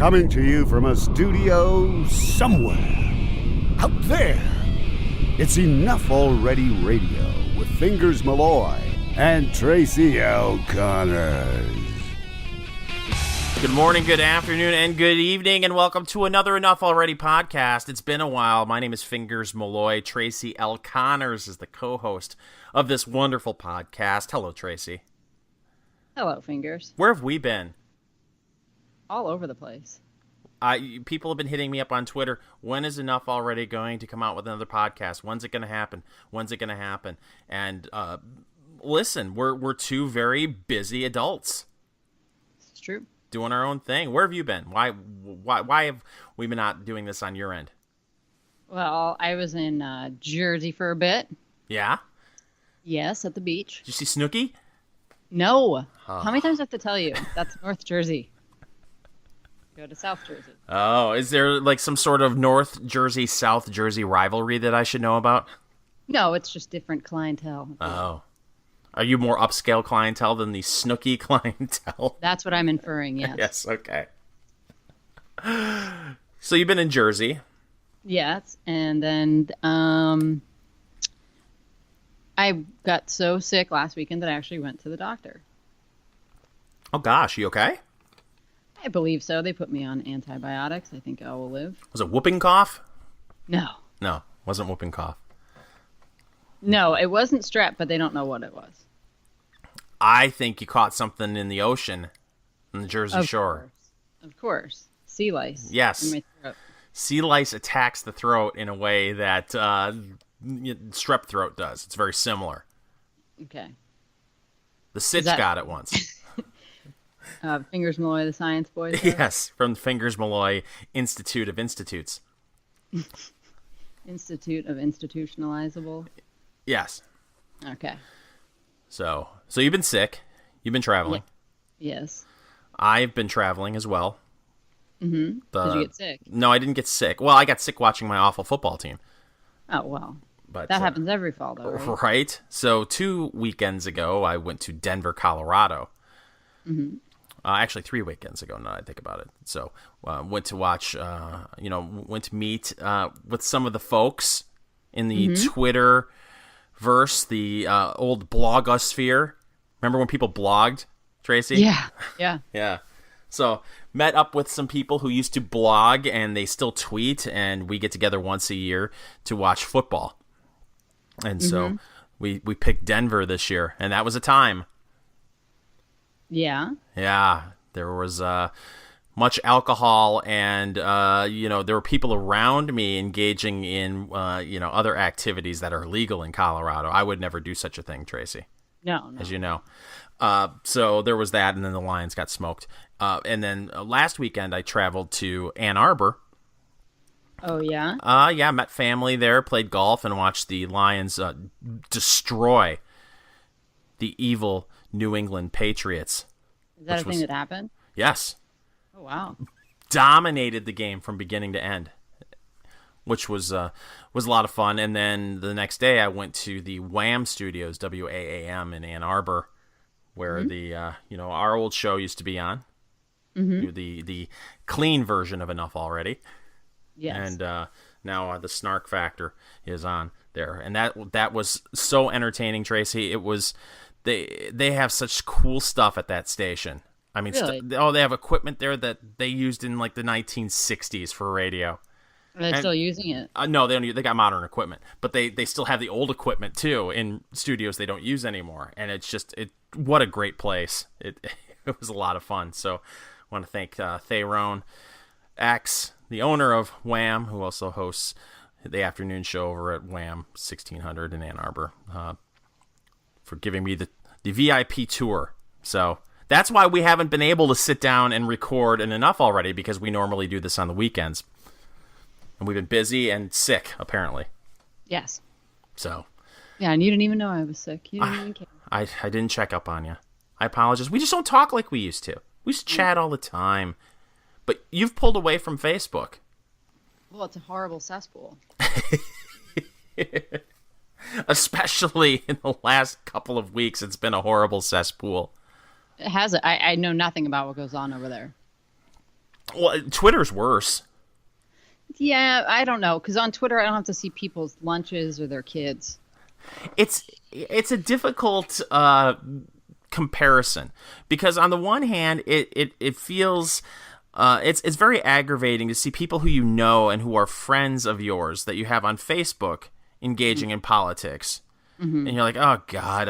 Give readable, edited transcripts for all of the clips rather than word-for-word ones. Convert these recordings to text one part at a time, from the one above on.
Coming to you from a studio somewhere out there. It's Enough Already Radio with Fingers Malloy and Tracy L. Connors. Good morning, good afternoon, and good evening, and welcome to another Enough Already podcast. It's been a while. My name is Fingers Malloy. Tracy L. Connors is the co-host of this wonderful podcast. Hello, Tracy. Hello, Fingers. Where have we been? All over the place. People have been hitting me up on Twitter. When is Enough Already going to come out with another podcast? When's it going to happen? When's it going to happen? And listen, we're two very busy adults. It's true. Doing our own thing. Where have you been? Why have we been not doing this on your end? Well, I was in Jersey for a bit. Yeah? Yes, at the beach. Did you see Snooki? No. How many times do I have to tell you? That's North Jersey. Go to South Jersey. Oh, is there like some sort of North Jersey, South Jersey rivalry that I should know about? No, it's just different clientele. Oh. Are you more upscale clientele than the Snooki clientele? That's what I'm inferring, yes. Yes, okay. So you've been in Jersey. Yes, and then I got so sick last weekend that I actually went to the doctor. Oh gosh, you okay? I believe so. They put me on antibiotics. I think I will live. Was it whooping cough? No. No, wasn't whooping cough. No, it wasn't strep, but they don't know what it was. I think you caught something in the ocean, on the Jersey Shore. Of course. Sea lice. Yes. In my throat. Sea lice attacks the throat in a way that strep throat does. It's very similar. Okay. The Sitch got it once. Fingers Malloy, the science boy. Yes, from the Fingers Malloy Institute of Institutes. Institute of Institutionalizable. Yes. Okay. So you've been sick. You've been traveling. Yes. I've been traveling as well. Mm-hmm. Did you get sick? No, I didn't get sick. Well, I got sick watching my awful football team. Oh, well. But that happens every fall, though, right? Right. So 2 weekends ago, I went to Denver, Colorado. Mm-hmm. Actually, 3 weekends ago, now that I think about it. So went to watch, went to meet with some of the folks in the Twitterverse, the old blogosphere. Remember when people blogged, Tracy? Yeah, yeah. Yeah. So met up with some people who used to blog, and they still tweet, and we get together once a year to watch football. And so we picked Denver this year, and that was a time. Yeah. Yeah, there was much alcohol, and there were people around me engaging in other activities that are legal in Colorado. I would never do such a thing, Tracy. No. As you know. So there was that, and then the Lions got smoked. And then last weekend I traveled to Ann Arbor. Oh yeah. Yeah, met family there, played golf, and watched the Lions destroy the evil New England Patriots. Is that a thing that happened? Yes. Oh, wow. Dominated the game from beginning to end, which was a lot of fun. And then the next day I went to the Wham Studios, WAAM in Ann Arbor, where the our old show used to be on. Mm-hmm. The clean version of Enough Already. Yes. And now the Snark Factor is on there. And that was so entertaining, Tracy. It was they have such cool stuff at that station. I mean, really? They have equipment there that they used in like the 1960s for radio. Are they still using it? No, they don't. They got modern equipment, but they still have the old equipment too in studios they don't use anymore. And it's just what a great place. It was a lot of fun. So I want to thank Theron X, the owner of Wham, who also hosts the afternoon show over at Wham 1600 in Ann Arbor, for giving me the VIP tour. So that's why we haven't been able to sit down and record Enough Already, because we normally do this on the weekends. And we've been busy and sick, apparently. Yes. So. Yeah, and you didn't even know I was sick. You didn't even care. I didn't check up on you. I apologize. We just don't talk like we used to. We used to chat all the time. But you've pulled away from Facebook. Well, it's a horrible cesspool. Especially in the last couple of weeks, it's been a horrible cesspool. It has. I know nothing about what goes on over there. Well, Twitter's worse. Yeah, I don't know, because on Twitter I don't have to see people's lunches or their kids. It's a difficult comparison, because on the one hand it feels it's very aggravating to see people who you know and who are friends of yours that you have on Facebook engaging in politics. And you're like, oh God,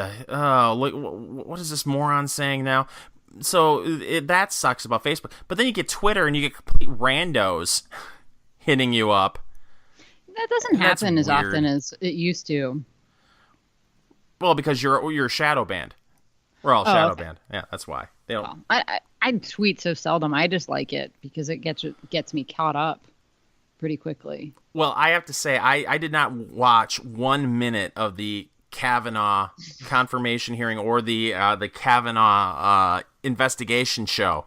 look, what is this moron saying now? So that sucks about Facebook. But then you get Twitter and you get complete randos hitting you up. That doesn't happen as often as it used to. Well, because you're shadow banned. We're all shadow banned. Yeah, that's why. They don't. Well, I tweet so seldom. I just like it because it gets me caught up pretty quickly. Well, I have to say, I did not watch 1 minute of the Kavanaugh confirmation hearing or the Kavanaugh investigation show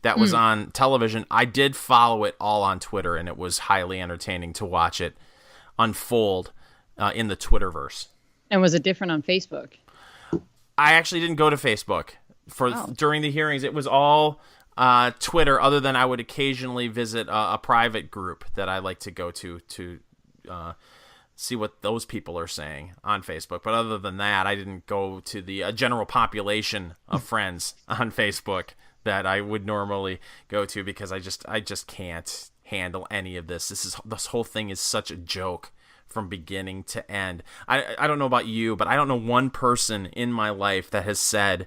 that was on television. I did follow it all on Twitter, and it was highly entertaining to watch it unfold in the Twitterverse. And was it different on Facebook? I actually didn't go to Facebook during the hearings. It was all Twitter, other than I would occasionally visit a private group that I like to go to see what those people are saying on Facebook. But other than that, I didn't go to the general population of friends on Facebook that I would normally go to, because I just can't handle any of this. This whole thing is such a joke from beginning to end. I don't know about you, but I don't know one person in my life that has said,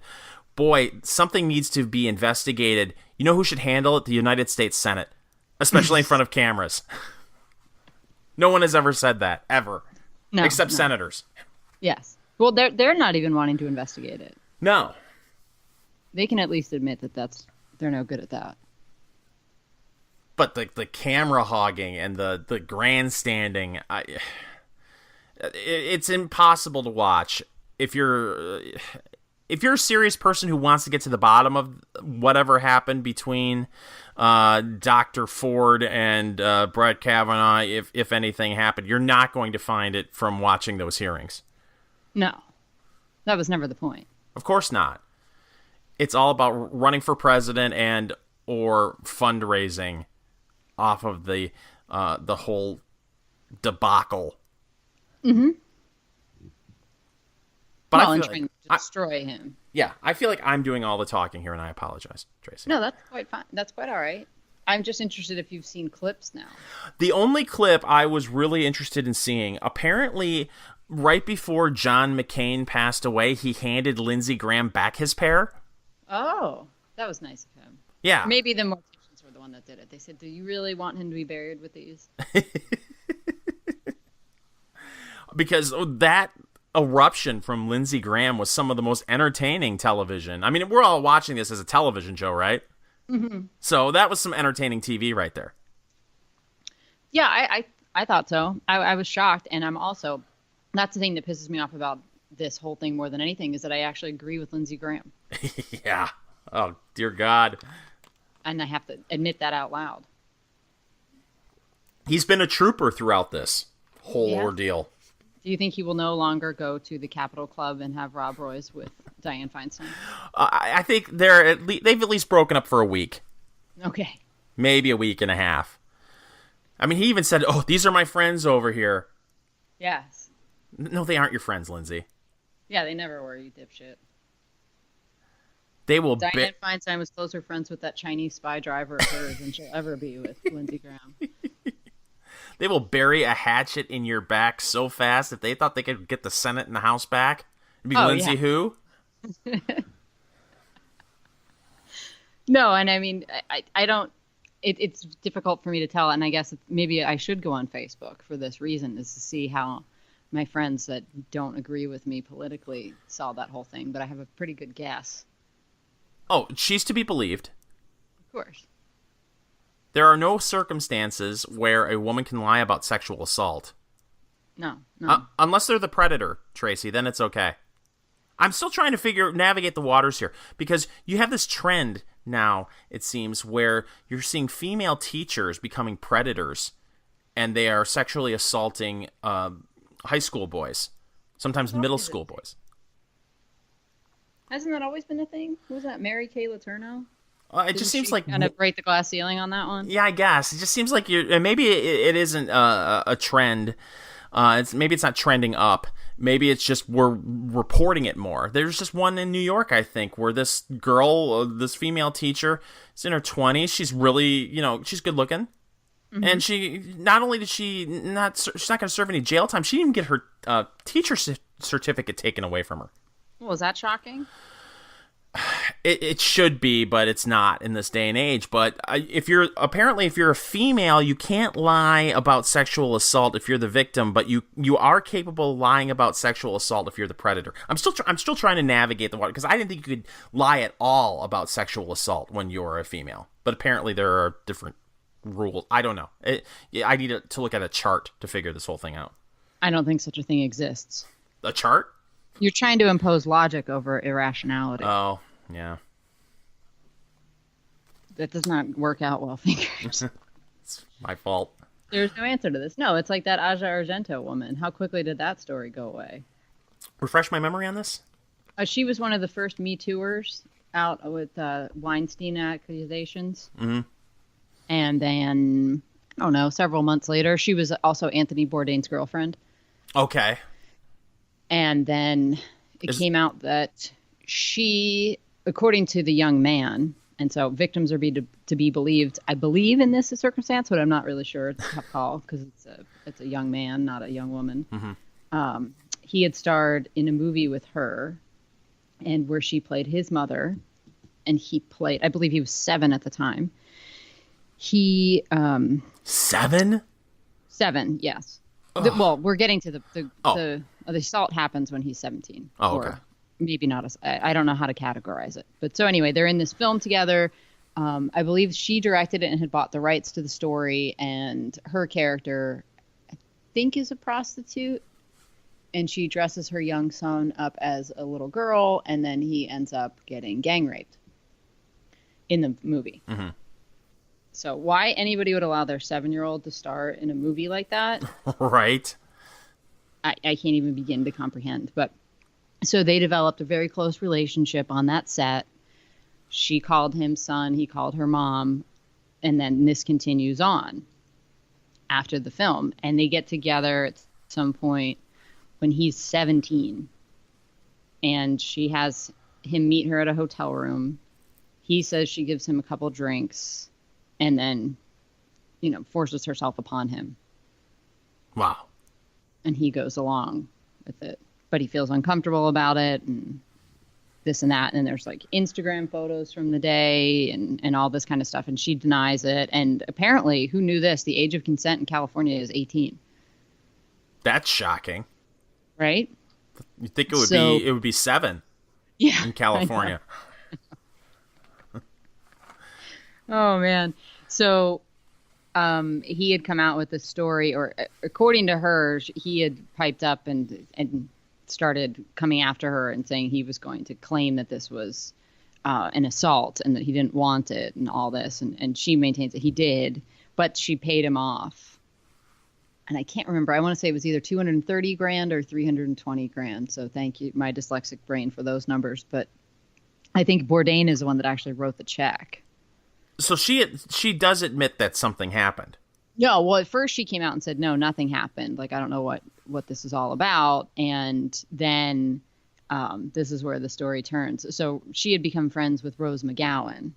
boy, something needs to be investigated. You know who should handle it? The United States Senate, especially in front of cameras. No one has ever said that, ever. No, except senators. Yes. Well, they're not even wanting to investigate it. No. They can at least admit that they're no good at that. But the camera hogging and the grandstanding, it's impossible to watch if you're a serious person who wants to get to the bottom of whatever happened between Dr. Ford and Brett Kavanaugh. If anything happened, you're not going to find it from watching those hearings. No, that was never the point. Of course not. It's all about running for president and or fundraising off of the whole debacle. Mm-hmm. But well, and trying to destroy him. Yeah, I feel like I'm doing all the talking here, and I apologize, Tracy. No, that's quite fine. That's quite all right. I'm just interested if you've seen clips now. The only clip I was really interested in seeing, apparently right before John McCain passed away, he handed Lindsey Graham back his pair. Oh, that was nice of him. Yeah. Maybe the morticians were the one that did it. They said, do you really want him to be buried with these? Because that eruption from Lindsey Graham was some of the most entertaining television. I mean, we're all watching this as a television show, right? Mm-hmm. So that was some entertaining TV right there. Yeah, I thought so. I was shocked, and I'm also, that's the thing that pisses me off about this whole thing more than anything, is that I actually agree with Lindsey Graham. Yeah. Oh, dear God. And I have to admit that out loud. He's been a trooper throughout this whole ordeal. Do you think he will no longer go to the Capitol Club and have Rob Roy's with Dianne Feinstein? I think they've at least broken up for a week. Okay. Maybe a week and a half. I mean, he even said, oh, these are my friends over here. Yes. No, they aren't your friends, Lindsay. Yeah, they never were, you dipshit. They will. Dianne Feinstein was closer friends with that Chinese spy driver of hers than she'll ever be with Lindsey Graham. They will bury a hatchet in your back so fast if they thought they could get the Senate and the House back. It'd be Lindsay who? No, and I mean, I don't. It's difficult for me to tell, and I guess maybe I should go on Facebook for this reason, is to see how my friends that don't agree with me politically saw that whole thing. But I have a pretty good guess. Oh, she's to be believed. Of course. There are no circumstances where a woman can lie about sexual assault. No. Unless they're the predator, Tracy, then it's okay. I'm still trying to navigate the waters here, because you have this trend now, it seems, where you're seeing female teachers becoming predators, and they are sexually assaulting high school boys, sometimes middle school boys. Hasn't that always been a thing? Who was that? Mary Kay Letourneau? It just seems like kind of break the glass ceiling on that one. Yeah, I guess it just seems like and maybe it isn't a trend. Maybe it's not trending up. Maybe it's just we're reporting it more. There's just one in New York, I think, where this girl, this female teacher, is in her 20s. She's really, she's good looking, and she not only did she's not going to serve any jail time. She didn't even get her teacher certificate taken away from her. Well, is that shocking? It should be, but it's not in this day and age. But if you're a female, you can't lie about sexual assault if you're the victim, but you are capable of lying about sexual assault if you're the predator. I'm still trying to navigate the water because I didn't think you could lie at all about sexual assault when you're a female. But apparently there are different rules. I don't know. I need to look at a chart to figure this whole thing out. I don't think such a thing exists. A chart? You're trying to impose logic over irrationality. Oh, yeah. That does not work out well, Fingers. It's my fault. There's no answer to this. No, it's like that Aja Argento woman. How quickly did that story go away? Refresh my memory on this? She was one of the first Me Too'ers out with Weinstein accusations. Mm-hmm. And then, I don't know, several months later, she was also Anthony Bourdain's girlfriend. Okay. And then it came out that she, according to the young man, and so victims are to be believed, I believe in this circumstance, but I'm not really sure. It's a tough call because it's a young man, not a young woman. Mm-hmm. He had starred in a movie with her, and where she played his mother, and he played, I believe he was 7 at the time. He 7? 7, yes. Well, we're getting to the assault happens when he's 17. Oh, okay. Or maybe not. I don't know how to categorize it. But so anyway, they're in this film together. I believe she directed it and had bought the rights to the story. And her character, I think, is a prostitute. And she dresses her young son up as a little girl. And then he ends up getting gang raped in the movie. Mm-hmm. So why anybody would allow their 7-year-old to star in a movie like that? Right. I can't even begin to comprehend. But so they developed a very close relationship on that set. She called him son, he called her mom, and then this continues on after the film. And they get together at some point when he's 17. And she has him meet her at a hotel room. He says she gives him a couple drinks. And then, forces herself upon him. Wow. And he goes along with it. But he feels uncomfortable about it and this and that. And there's like Instagram photos from the day and all this kind of stuff. And she denies it. And apparently, who knew this? The age of consent in California is 18. That's shocking. Right? You'd think it would be 7 in California. Oh, man. So he had come out with the story, or according to her, he had piped up and started coming after her and saying he was going to claim that this was an assault and that he didn't want it and all this. And she maintains that he did, but she paid him off. And I can't remember. I want to say it was either $230,000 or $320,000. So thank you, my dyslexic brain, for those numbers. But I think Bourdain is the one that actually wrote the check. So she does admit that something happened. No, well, at first she came out and said, no, nothing happened. Like, I don't know what this is all about. And then this is where the story turns. So she had become friends with Rose McGowan.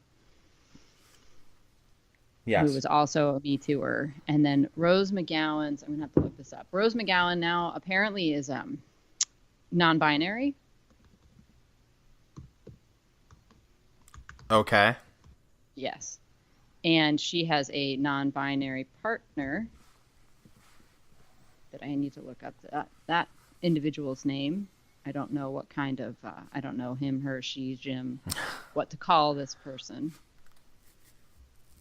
Yes. Who was also a Me Too'er. And then Rose McGowan's, I'm going to have to look this up. Rose McGowan now apparently is non-binary. Okay. Yes. And she has a non-binary partner that I need to look up that individual's name. I don't know what kind of, I don't know him, her, she, Jim, what to call this person.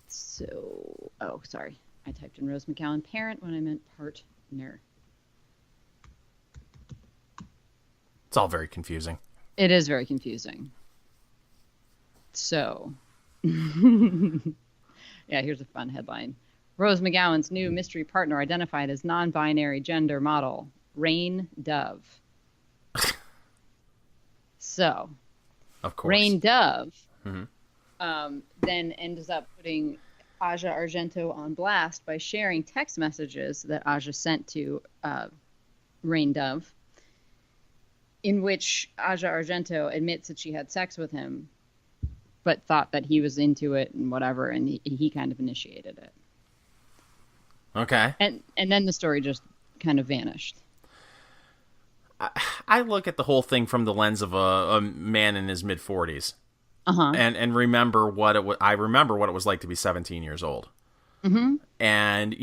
So, sorry. I typed in Rose McGowan parent when I meant partner. It's all very confusing. It is very confusing. So, yeah, here's a fun headline. Rose McGowan's new mystery partner identified as non-binary gender model, Rain Dove. So, of course, Rain Dove then ends up putting Aja Argento on blast by sharing text messages that Aja sent to Rain Dove, in which Aja Argento admits that she had sex with him, but thought that he was into it and whatever, and he kind of initiated it. Okay. And then the story just kind of vanished. I look at the whole thing from the lens of a man in his mid-40s. Uh-huh. And remember what I remember what it was like to be 17 years old. Mm-hmm. And,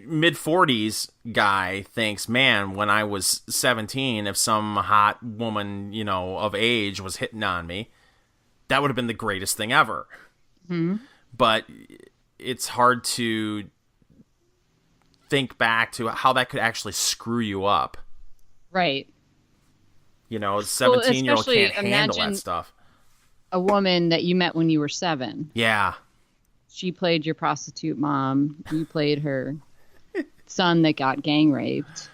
mid-40s guy thinks, man, when I was 17, if some hot woman, of age was hitting on me, that would have been the greatest thing ever. Mm-hmm. But it's hard to think back to how that could actually screw you up. Right. A 17-year-old can't handle that stuff. A woman that you met when you were 7. Yeah. She played your prostitute mom. You played her son that got gang raped.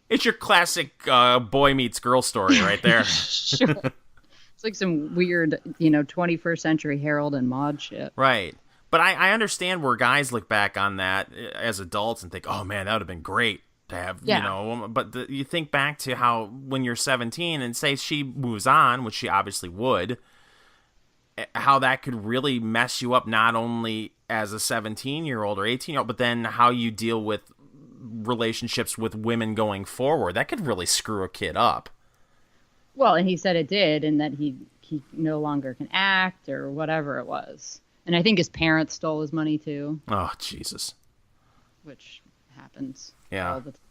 It's your classic boy meets girl story right there. Sure. It's like some weird, 21st century Harold and Maude shit. Right. But I understand where guys look back on that as adults and think, oh, man, that would have been great to have, But you think back to how when you're 17 and say she moves on, which she obviously would, how that could really mess you up not only as a 17-year-old or 18-year-old, but then how you deal with relationships with women going forward. That could really screw a kid up. Well, and he said it did, and that he no longer can act or whatever it was. And I think his parents stole his money too. Oh, Jesus. Which happens. Yeah. All the time.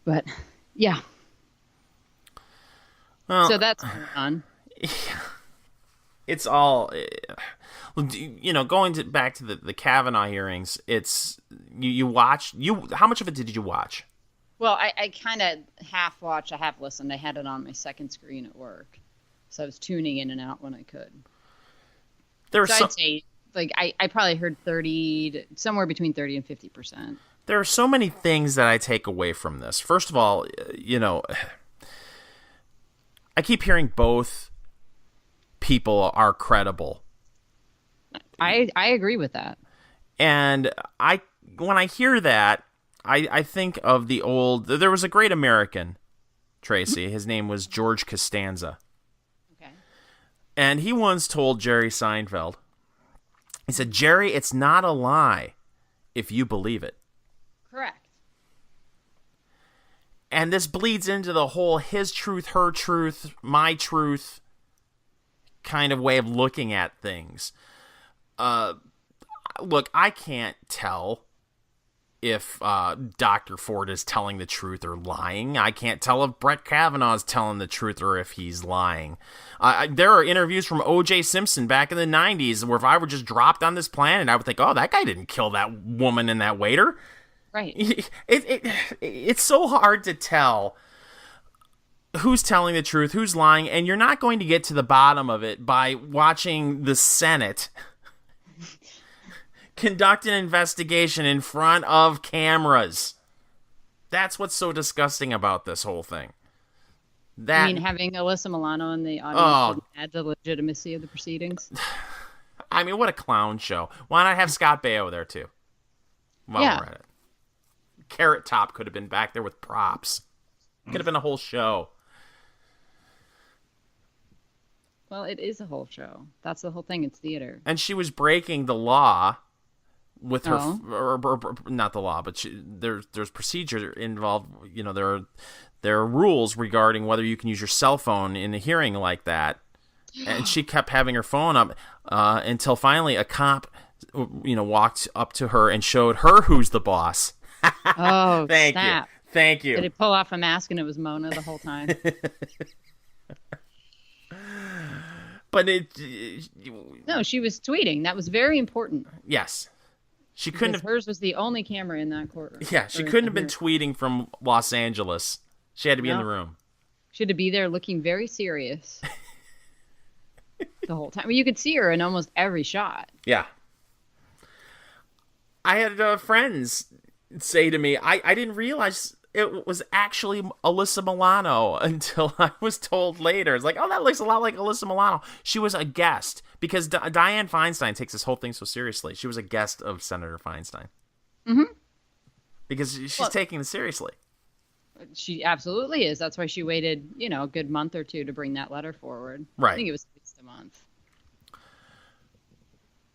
But, yeah. Well, so that's going on. It's all, going back to the Kavanaugh hearings, it's, you watched, how much of it did you watch? Well, I kind of half watched, I half listened. I had it on my second screen at work. So I was tuning in and out when I could. I'd say, I probably heard somewhere between 30 and 50%. There are so many things that I take away from this. First of all, I keep hearing both people are credible. I agree with that. And when I hear that, I think of there was a great American, Tracy. His name was George Costanza. And he once told Jerry Seinfeld, he said, Jerry, it's not a lie if you believe it. Correct. And this bleeds into the whole his truth, her truth, my truth kind of way of looking at things. Look, I can't tell if Dr. Ford is telling the truth or lying. I can't tell if Brett Kavanaugh is telling the truth or if he's lying. There are interviews from O.J. Simpson back in the 90s where if I were just dropped on this planet, I would think, oh, that guy didn't kill that woman and that waiter. Right. It's so hard to tell who's telling the truth, who's lying, and you're not going to get to the bottom of it by watching the Senate conduct an investigation in front of cameras. That's what's so disgusting about this whole thing. I mean, having Alyssa Milano in the audience add the legitimacy of the proceedings. I mean, what a clown show. Why not have Scott Baio there, too? While we're at it. Carrot Top could have been back there with props. Could have been a whole show. Well, it is a whole show. That's the whole thing. It's theater. And she was breaking the law with her, or not the law, but there's procedure involved. There are rules regarding whether you can use your cell phone in a hearing like that. And she kept having her phone up until finally a cop, walked up to her and showed her who's the boss. Oh, Thank you. Did he pull off a mask and it was Mona the whole time? But no, she was tweeting. That was very important. Yes. She couldn't have. Hers was the only camera in that courtroom. Yeah, she couldn't have been tweeting from Los Angeles. She had to be in the room. She had to be there looking very serious the whole time. I mean, you could see her in almost every shot. Yeah. I had friends say to me, I didn't realize it was actually Alyssa Milano until I was told later. It's like, oh, that looks a lot like Alyssa Milano. She was a guest because Dianne Feinstein takes this whole thing so seriously. She was a guest of Senator Feinstein. Mm-hmm. Because she's taking this seriously. She absolutely is. That's why she waited, a good month or two to bring that letter forward. Right. I think it was at least a month.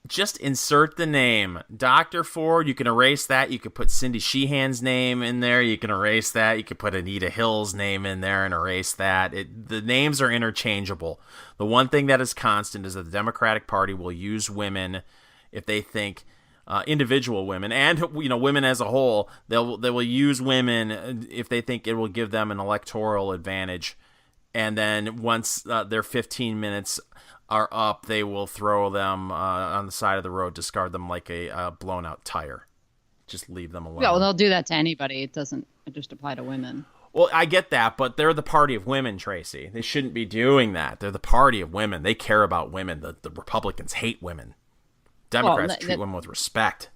Just insert the name. Dr. Ford, you can erase that. You could put Cindy Sheehan's name in there. You can erase that. You could put Anita Hill's name in there and erase that. The names are interchangeable. The one thing that is constant is that the Democratic Party will use women if they think, individual women and, women as a whole, they will use women if they think it will give them an electoral advantage. And then once their 15 minutes are up, they will throw them on the side of the road, discard them like a blown out tire. Just leave them alone. Yeah, well, they'll do that to anybody. It doesn't just apply to women. Well, I get that, but they're the party of women, Tracy. They shouldn't be doing that. They're the party of women. They care about women. The Republicans hate women. Democrats treat women with respect.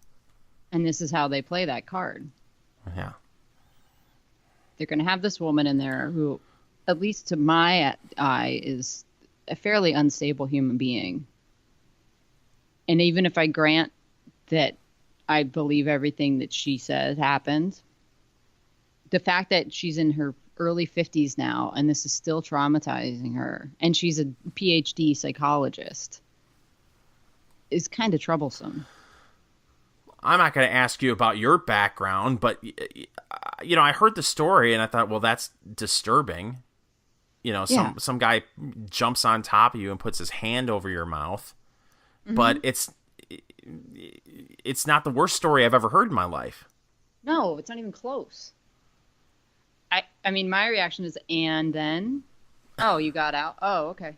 And this is how they play that card. Yeah. They're going to have this woman in there who, at least to my eye, is a fairly unstable human being. And even if I grant that I believe everything that she said happened, the fact that she's in her early 50s now and this is still traumatizing her, and she's a PhD psychologist, is kind of troublesome. I'm not going to ask you about your background, but, I heard the story and I thought, well, that's disturbing. Some guy jumps on top of you and puts his hand over your mouth, but it's not the worst story I've ever heard in my life. No, it's not even close. I mean, my reaction is, and then, oh, you got out. Oh, okay.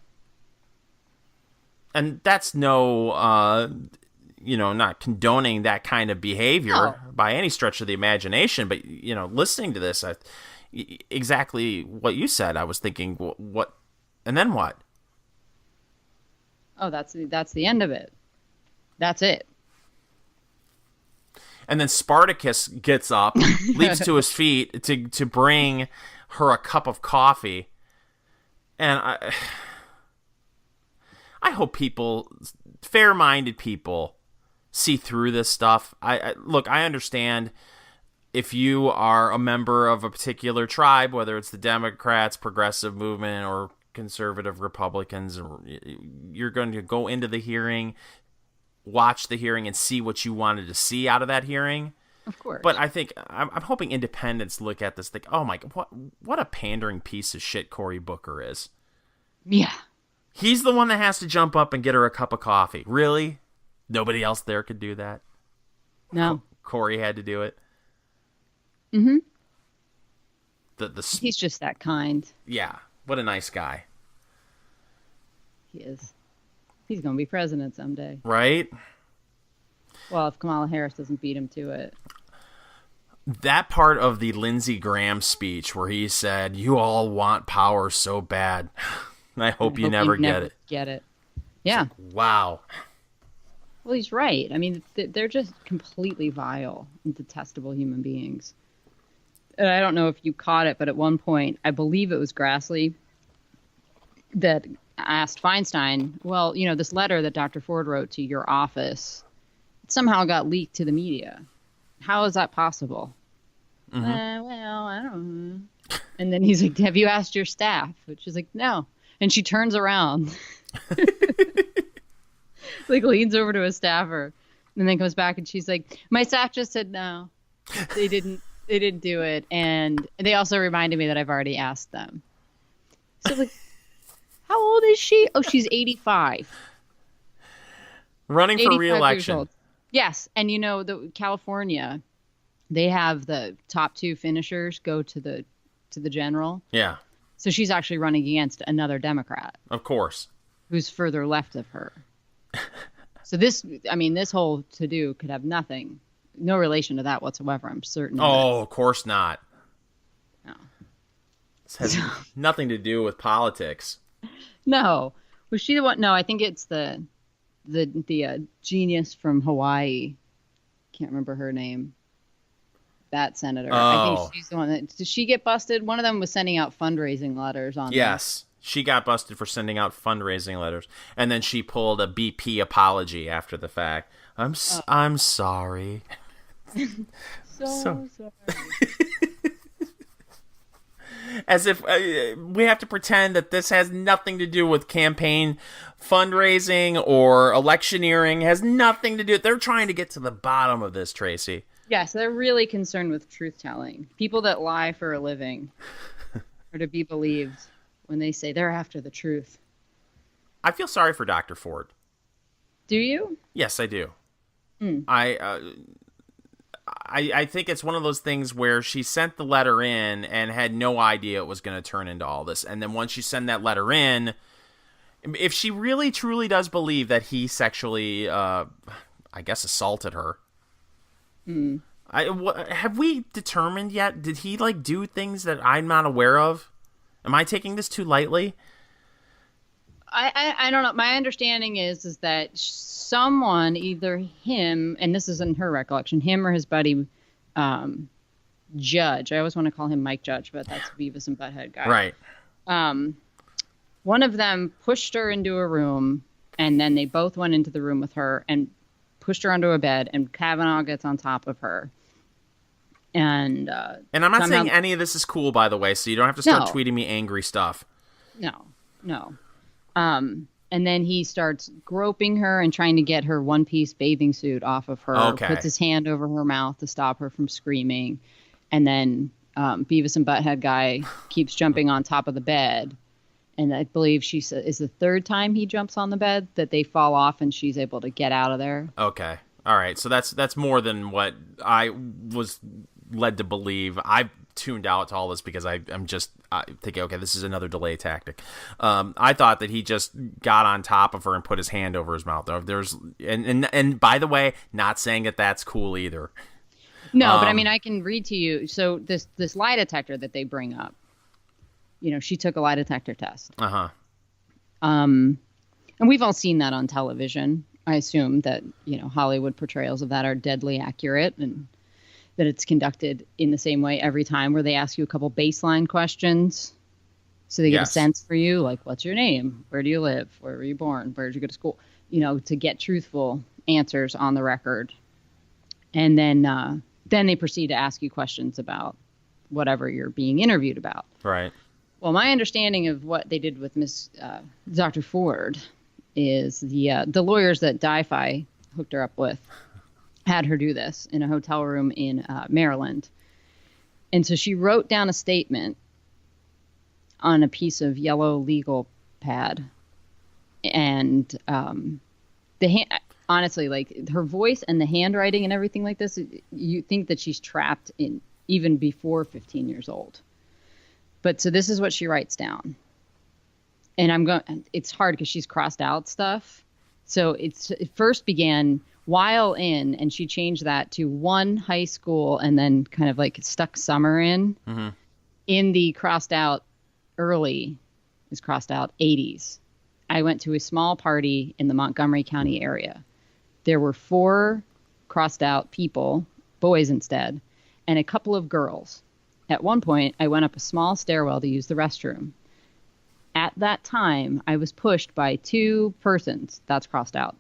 And that's not condoning that kind of behavior by any stretch of the imagination. But, listening to this, exactly what you said, I was thinking, what, and then what? Oh, that's the end of it. That's it. And then Spartacus gets up, leaps to his feet to bring her a cup of coffee. And I hope fair-minded people see through this stuff. Look, I understand if you are a member of a particular tribe, whether it's the Democrats, progressive movement, or conservative Republicans, you're going to go into the hearing, watch the hearing, and see what you wanted to see out of that hearing. Of course. But I'm hoping independents look at this, think, oh my, what a pandering piece of shit Cory Booker is. Yeah. He's the one that has to jump up and get her a cup of coffee. Really? Nobody else there could do that? No. Cory had to do it? Mm-hmm. He's just that kind. Yeah. What a nice guy. He is. He's going to be president someday. Right? Well, if Kamala Harris doesn't beat him to it. That part of the Lindsey Graham speech where he said, "You all want power so bad. I hope you never get it." Yeah. Like, wow. Well, he's right. I mean, they're just completely vile and detestable human beings. And I don't know if you caught it, but at one point, I believe it was Grassley that asked Feinstein, well, this letter that Dr. Ford wrote to your office somehow got leaked to the media. How is that possible? Mm-hmm. Well, I don't know. And then he's like, have you asked your staff? Which is like, no. And she turns around, like leans over to a staffer, and then comes back and she's like, my staff just said no. They didn't do it. And they also reminded me that I've already asked them. So like, how old is she? Oh, she's 85. Running for re-election. Yes. And the California, they have the top two finishers go to the general. Yeah. So she's actually running against another Democrat. Of course. Who's further left of her. So this whole to-do could have no relation to that whatsoever, I'm certain. Of course not. No. This has nothing to do with politics. No. Was she the one? No, I think it's the genius from Hawaii. Can't remember her name. that senator. Oh. I think she's the one that... Did she get busted? One of them was sending out fundraising letters on... Yes. She got busted for sending out fundraising letters. And then she pulled a BP apology after the fact. I'm sorry. So sorry. As if we have to pretend that this has nothing to do with campaign fundraising or electioneering. It has nothing to do. They're trying to get to the bottom of this, Tracy. Yes, they're really concerned with truth-telling. People that lie for a living are to be believed when they say they're after the truth. I feel sorry for Dr. Ford. Do you? Yes, I do. I think it's one of those things where she sent the letter in and had no idea it was going to turn into all this. And then once you send that letter in, if she really truly does believe that he sexually, I guess, assaulted her, have we determined yet? Did he do things that I'm not aware of? Am I taking this too lightly? I don't know. My understanding is that someone, either him, and this is in her recollection, him or his buddy, Judge. I always want to call him Mike Judge, but that's Beavis and Butthead guy. Right. One of them pushed her into a room, and then they both went into the room with her and pushed her onto a bed, and Kavanaugh gets on top of her. And I'm not saying any of this is cool, by the way, so you don't have to start tweeting me angry stuff. No. And then he starts groping her and trying to get her one-piece bathing suit off of her. Okay. Puts his hand over her mouth to stop her from screaming. And then Beavis and Butthead guy keeps jumping on top of the bed. And I believe she said is the third time he jumps on the bed that they fall off and she's able to get out of there. Okay. All right. So that's more than what I was led to believe. I've tuned out to all this because I'm just thinking, okay, this is another delay tactic. I thought that he just got on top of her and put his hand over his mouth. There's and by the way, not saying that that's cool either. No, but I mean, I can read to you. So this lie detector that they bring up, she took a lie detector test. And we've all seen that on television. I assume that Hollywood portrayals of that are deadly accurate and that it's conducted in the same way every time, where they ask you a couple baseline questions so they get a sense for you, like, what's your name? Where do you live? Where were you born? Where did you go to school? To get truthful answers on the record. And then they proceed to ask you questions about whatever you're being interviewed about. Right. Well, my understanding of what they did with Dr. Ford is the lawyers that DiFi hooked her up with had her do this in a hotel room in Maryland. And so she wrote down a statement on a piece of yellow legal pad. And honestly, her voice and the handwriting and everything like this, you think that she's trapped in even before 15 years old. But so this is what she writes down. And it's hard because she's crossed out stuff. So it first began while in, and she changed that to one high school and then kind of stuck summer in. Mm-hmm. In the crossed out early is crossed out 80s. I went to a small party in the Montgomery County area. There were 4 crossed out people, boys instead, and a couple of girls. At one point, I went up a small stairwell to use the restroom. At that time, I was pushed by 2 persons, that's crossed out,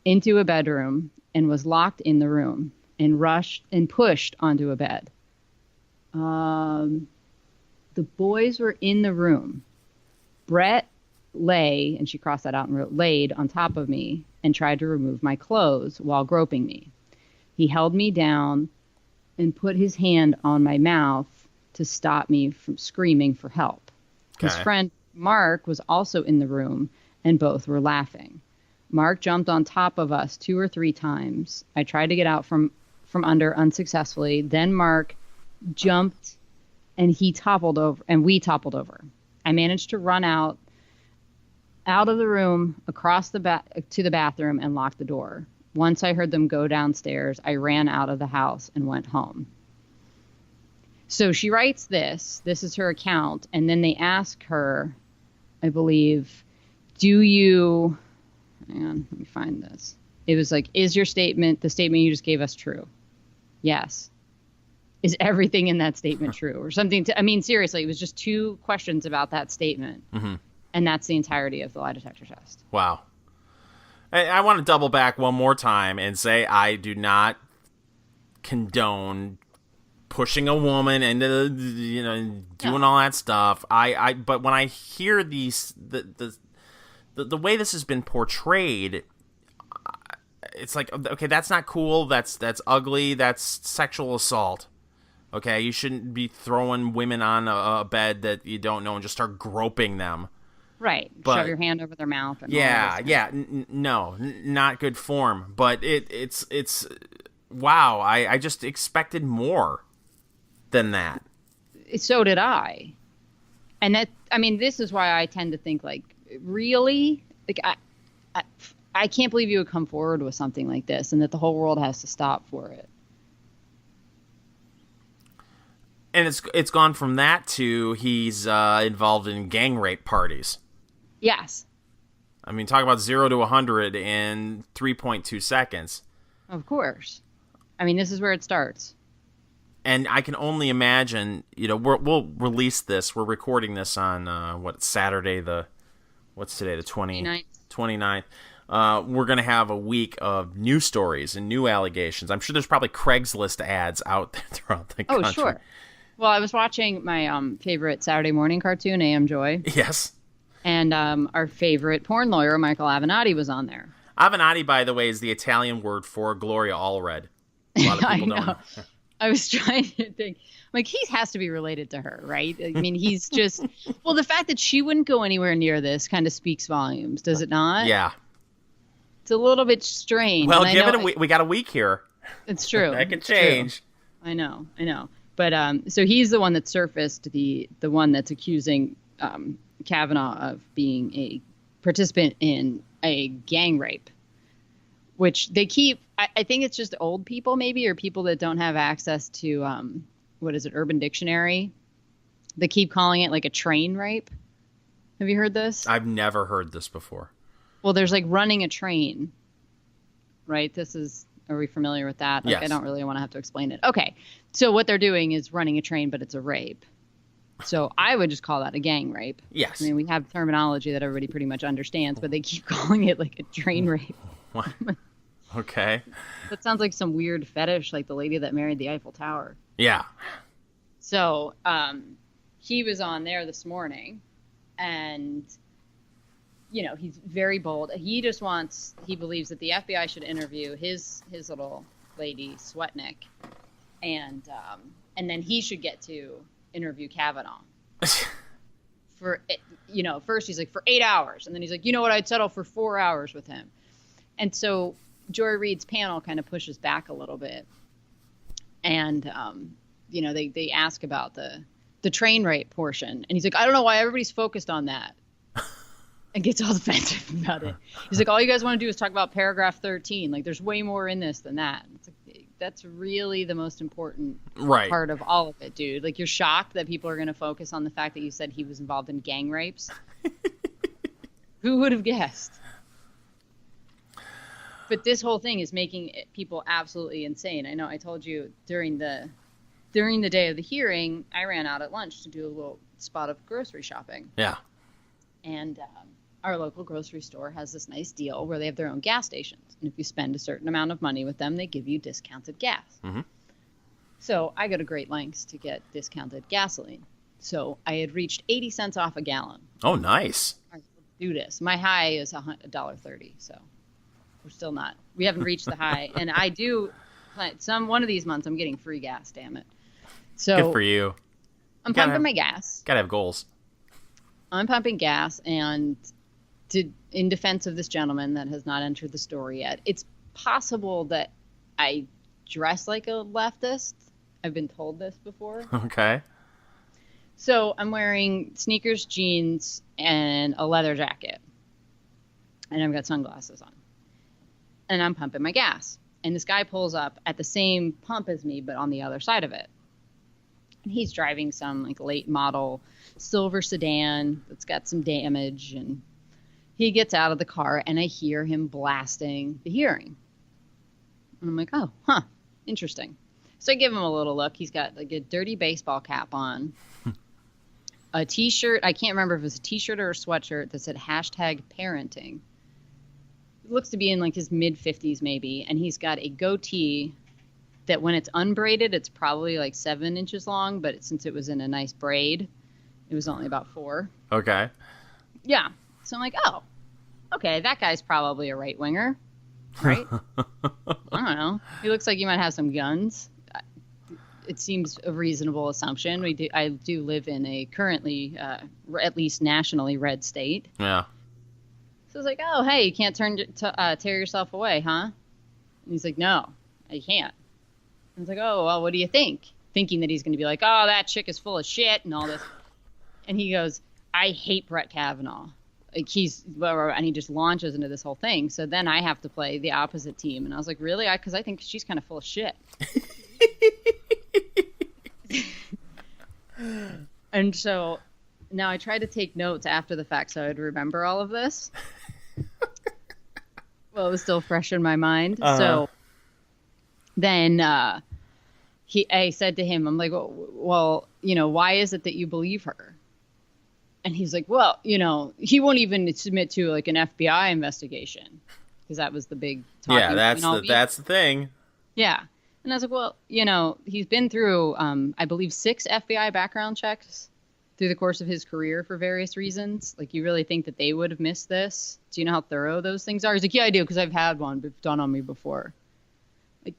into a bedroom and was locked in the room and rushed and pushed onto a bed. The boys were in the room. Brett lay, and she crossed that out and wrote, laid on top of me and tried to remove my clothes while groping me. He held me down and put his hand on my mouth to stop me from screaming for help. Okay. His friend Mark was also in the room, and both were laughing. Mark jumped on top of us 2 or 3 times. I tried to get out from under unsuccessfully. Then Mark jumped, and he toppled over, and we toppled over. I managed to run out of the room, across to the bathroom, and lock the door. Once I heard them go downstairs, I ran out of the house and went home. So she writes this. This is her account. And then they ask her, I believe, hang on, let me find this. It was like, is your statement, the statement you just gave us, true? Yes. is everything in that statement true or something? I mean, seriously, it was just 2 questions about that statement. Mm-hmm. And that's the entirety of the lie detector test. Wow. I want to double back one more time and say I do not condone pushing a woman into, doing all that stuff. But when I hear these, the way this has been portrayed, it's like, okay, that's not cool. That's ugly. That's sexual assault. Okay, you shouldn't be throwing women on a bed that you don't know and just start groping them. Right. But, shove your hand over their mouth. And no, not good form. But it's wow. I just expected more than that. So did I. And this is why I tend to think, like, really? Like, I can't believe you would come forward with something like this and that the whole world has to stop for it. And it's gone from that to he's involved in gang rape parties. Yes. I mean, talk about 0 to 100 in 3.2 seconds. Of course. I mean, this is where it starts. And I can only imagine, we'll release this. We're recording this on, Saturday, what's today, the 29th. We're going to have a week of new stories and new allegations. I'm sure there's probably Craigslist ads out there throughout the country. Oh, sure. Well, I was watching my favorite Saturday morning cartoon, AM Joy. Yes. And our favorite porn lawyer, Michael Avenatti, was on there. Avenatti, by the way, is the Italian word for Gloria Allred. A lot of people don't know. I was trying to think, like, he has to be related to her, right? I mean, he's just, well, the fact that she wouldn't go anywhere near this kind of speaks volumes, does it not? Yeah. It's a little bit strange. Well, give it a week. We got a week here. It's true. That could change. True. I know. But so he's the one that surfaced, the one that's accusing Kavanaugh of being a participant in a gang rape, which they keep, I think it's just old people maybe, or people that don't have access to, Urban Dictionary. They keep calling it like a train rape. Have you heard this? I've never heard this before. Well, there's like running a train, right? Are we familiar with that? Like, yes. I don't really want to have to explain it. Okay. So what they're doing is running a train, but it's a rape. So I would just call that a gang rape. Yes. I mean, we have terminology that everybody pretty much understands, but they keep calling it like a train rape. What? Okay. That sounds like some weird fetish, like the lady that married the Eiffel Tower. Yeah. So he was on there this morning, and, he's very bold. He believes that the FBI should interview his little lady, Sweatnick, and then he should get to interview Kavanaugh. First he's like, for 8 hours. And then he's like, you know what, I'd settle for 4 hours with him. And so Joy Reid's panel kind of pushes back a little bit. And, they ask about the train rape portion. And he's like, I don't know why everybody's focused on that. And gets all defensive about it. He's like, all you guys want to do is talk about paragraph 13. Like, there's way more in this than that. It's like, that's really the most important part of all of it, dude. Like, you're shocked that people are going to focus on the fact that you said he was involved in gang rapes. Who would have guessed? But this whole thing is making people absolutely insane. I know I told you during the day of the hearing, I ran out at lunch to do a little spot of grocery shopping. Yeah. And our local grocery store has this nice deal where they have their own gas stations. And if you spend a certain amount of money with them, they give you discounted gas. Mm-hmm. So I go to great lengths to get discounted gasoline. So I had reached 80 cents off a gallon. Oh, nice. All right, let's do this. My high is $1.30. So we're still not. We haven't reached the high. And I do plan one of these months I'm getting free gas, damn it. So good for you. I'm pumping my gas. Gotta have goals. I'm pumping gas, and in defense of this gentleman that has not entered the story yet, it's possible that I dress like a leftist. I've been told this before. Okay. So I'm wearing sneakers, jeans, and a leather jacket. And I've got sunglasses on. And I'm pumping my gas. And this guy pulls up at the same pump as me, but on the other side of it. And he's driving some like late model silver sedan that's got some damage. And he gets out of the car, and I hear him blasting the hearing. And I'm like, oh, interesting. So I give him a little look. He's got like a dirty baseball cap on, a T-shirt. I can't remember if it was a T-shirt or a sweatshirt that said #parenting. He looks to be in like his mid-50s maybe, and he's got a goatee that when it's unbraided, it's probably like 7 inches long, but since it was in a nice braid, it was only about 4. Okay. Yeah. So I'm like, oh, okay, that guy's probably a right-winger, right? I don't know. He looks like he might have some guns. It seems a reasonable assumption. I do live in a currently, at least nationally, red state. Yeah. So I was like, oh, hey, you can't tear yourself away, huh? And he's like, no, I can't. I was like, oh, well, what do you think? Thinking that he's going to be like, oh, that chick is full of shit and all this. And he goes, I hate Brett Kavanaugh. Like and he just launches into this whole thing. So then I have to play the opposite team. And I was like, really? Because I think she's kind of full of shit. And so now I try to take notes after the fact so I'd remember all of this. Well, it was still fresh in my mind. Uh-huh. So then I said to him, I'm like, well, why is it that you believe her? And he's like, well, he won't even submit to like an FBI investigation because that was the big talking. Yeah, that's the thing. Yeah. And I was like, well, he's been through, I believe, 6 FBI background checks through the course of his career for various reasons. Like, you really think that they would have missed this? Do you know how thorough those things are? He's like, yeah, I do, because I've had one done on me before. Like,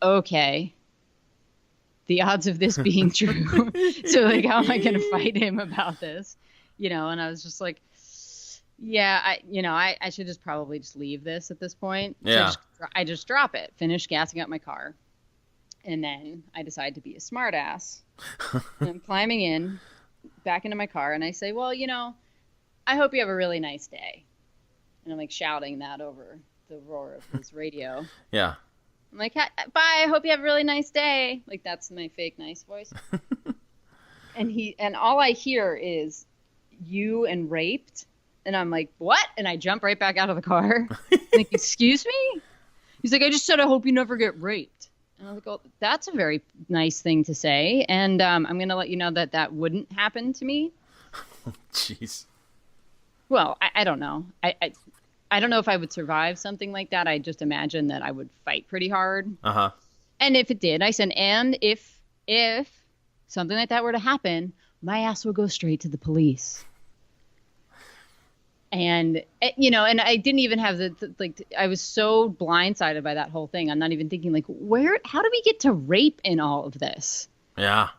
okay. The odds of this being true. So, like, how am I going to fight him about this? And I was just like, yeah, I should just probably just leave this at this point. Yeah. So I just drop it, finish gassing up my car. And then I decide to be a smart ass. And I'm climbing back into my car, and I say, well, I hope you have a really nice day. And I'm like shouting that over the roar of his radio. Yeah. I'm like, bye, I hope you have a really nice day. Like, that's my fake nice voice. and all I hear is you and raped. And I'm like, what? And I jump right back out of the car. I'm like, excuse me? He's like, I just said I hope you never get raped. And I was like, well, that's a very nice thing to say. And I'm going to let you know that wouldn't happen to me. Jeez. Well, I don't know. I don't know if I would survive something like that. I just imagine that I would fight pretty hard. Uh-huh. And if it did, I said, and if something like that were to happen, my ass would go straight to the police. And, and I didn't even have I was so blindsided by that whole thing. I'm not even thinking how do we get to rape in all of this? Yeah.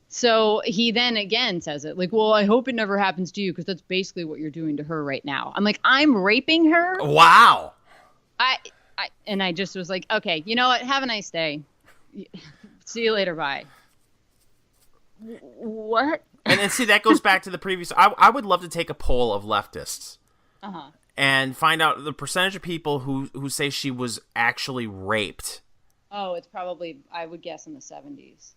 So he then again says it well, I hope it never happens to you because that's basically what you're doing to her right now. I'm like, I'm raping her? Wow. I just was like, okay, you know what? Have a nice day. See you later. Bye. What? And see, that goes back to the previous. I would love to take a poll of leftists. Uh-huh. And find out the percentage of people who say she was actually raped. Oh, it's probably, I would guess, in the 70s.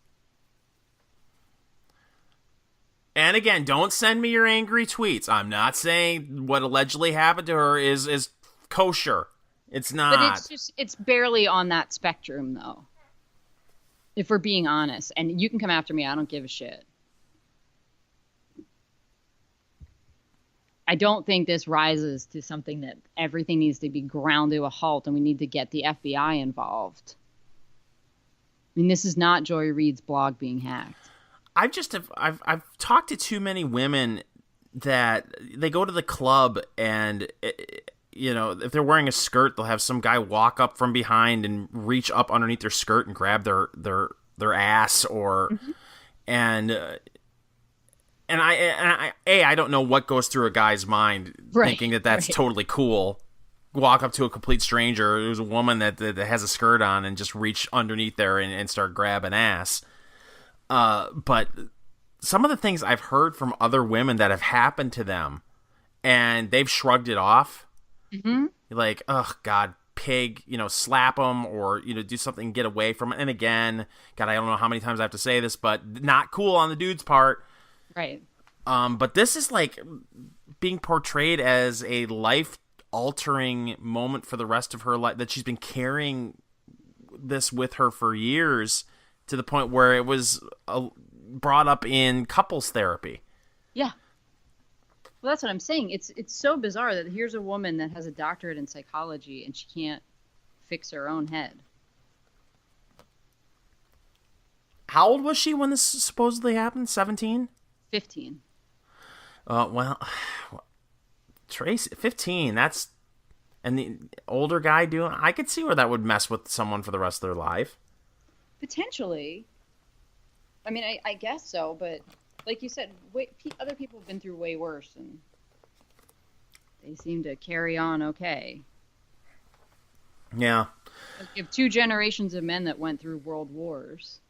And again, don't send me your angry tweets. I'm not saying what allegedly happened to her is kosher. It's not. But it's barely on that spectrum, though. If we're being honest. And you can come after me. I don't give a shit. I don't think this rises to something that everything needs to be ground to a halt and we need to get the FBI involved. I mean, this is not Joy Reid's blog being hacked. I've talked to too many women that they go to the club and, if they're wearing a skirt, they'll have some guy walk up from behind and reach up underneath their skirt and grab their ass or, mm-hmm. And I don't know what goes through a guy's mind thinking that's totally cool. Walk up to a complete stranger who's a woman that has a skirt on and just reach underneath there and start grabbing ass. But some of the things I've heard from other women that have happened to them and they've shrugged it off. Mm-hmm. Like, oh, God, pig, slap them or, do something, get away from it. And again, God, I don't know how many times I have to say this, but not cool on the dude's part. Right. But this is like being portrayed as a life-altering moment for the rest of her life, that she's been carrying this with her for years, to the point where it was brought up in couples therapy. Yeah. Well, that's what I'm saying. It's so bizarre that here's a woman that has a doctorate in psychology and she can't fix her own head. How old was she when this supposedly happened? 17? 15. Well, Tracy, 15, that's... And the older guy doing... I could see where that would mess with someone for the rest of their life. Potentially. I mean, I guess so, but like you said, other people have been through way worse, and they seem to carry on okay. Yeah. Like you have 2 generations of men that went through world wars.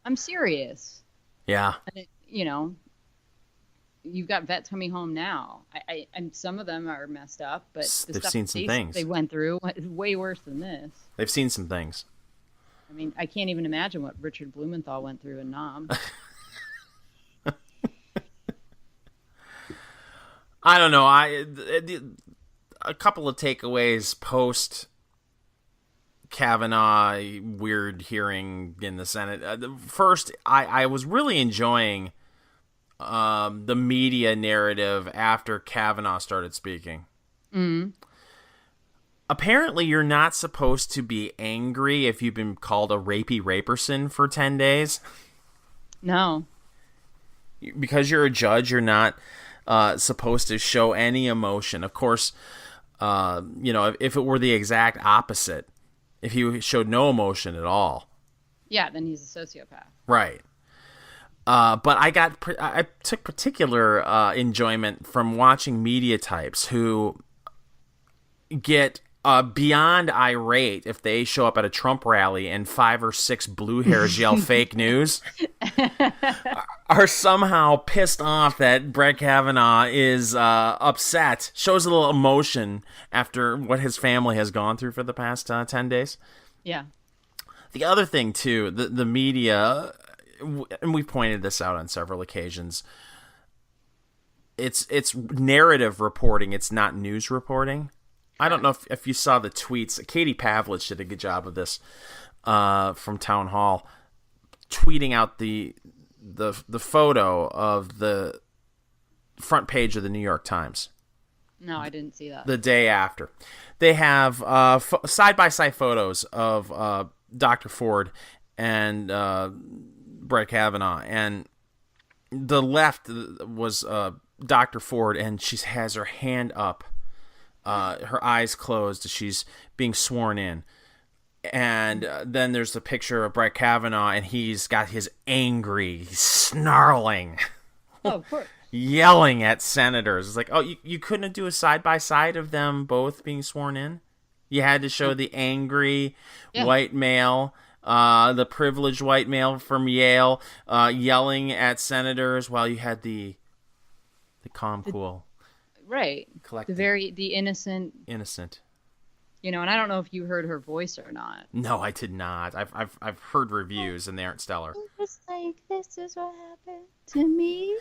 I'm serious. Yeah. And you've got vets coming home now. And some of them are messed up, but they've seen some things they went through is way worse than this. They've seen some things. I mean, I can't even imagine what Richard Blumenthal went through in Nam. I don't know. A couple of takeaways post Kavanaugh weird hearing in the Senate. First, I was really enjoying the media narrative after Kavanaugh started speaking. Mm-hmm. Apparently, you're not supposed to be angry if you've been called a rapey raperson for 10 days. No. Because you're a judge, you're not supposed to show any emotion. Of course, if it were the exact opposite, if he showed no emotion at all. Yeah, then he's a sociopath. Right. But I took particular enjoyment from watching media types who get beyond irate if they show up at a Trump rally and 5 or 6 blue hairs yell fake news, are somehow pissed off that Brett Kavanaugh is upset, shows a little emotion after what his family has gone through for the past 10 days. Yeah. The other thing, too, the media, and we've pointed this out on several occasions, it's narrative reporting, it's not news reporting. I don't know if you saw the tweets. Katie Pavlich did a good job of this from Town Hall, tweeting out the photo of the front page of the New York Times. No, I didn't see that. The day after. They have side-by-side photos of Dr. Ford and Brett Kavanaugh. And the left was Dr. Ford, and she has her hand up. Her eyes closed as she's being sworn in. And then there's the picture of Brett Kavanaugh, and he's got his angry, snarling, of course, yelling at senators. It's like, oh, you couldn't do a side-by-side of them both being sworn in? You had to show the angry white male, the privileged white male from Yale, yelling at senators, while you had the calm, cool... Right. Collected. The innocent. Innocent. And I don't know if you heard her voice or not. No, I did not. I've heard reviews and they aren't stellar. It's like, this is what happened to me.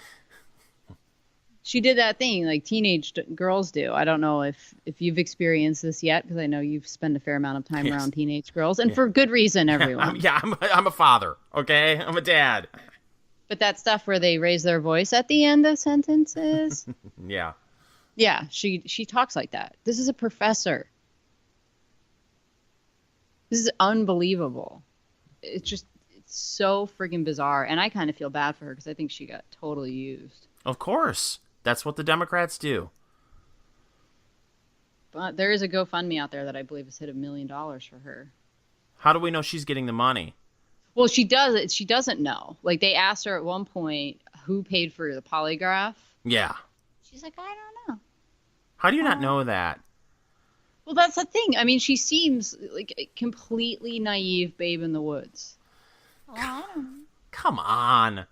She did that thing like teenage girls do. I don't know if you've experienced this yet, because I know you've spent a fair amount of time around teenage girls, and for good reason, everyone. I'm a father, okay? I'm a dad. But that stuff where they raise their voice at the end of sentences. Yeah. Yeah, she talks like that. This is a professor. This is unbelievable. It's so friggin' bizarre. And I kind of feel bad for her because I think she got totally used. Of course. That's what the Democrats do. But there is a GoFundMe out there that I believe has hit $1 million for her. How do we know she's getting the money? Well, she doesn't know. Like, they asked her at one point who paid for the polygraph. Yeah. She's like, I don't know. How do you not know that? Well, that's the thing. I mean, she seems like a completely naive babe in the woods. Oh, I don't know. Come on.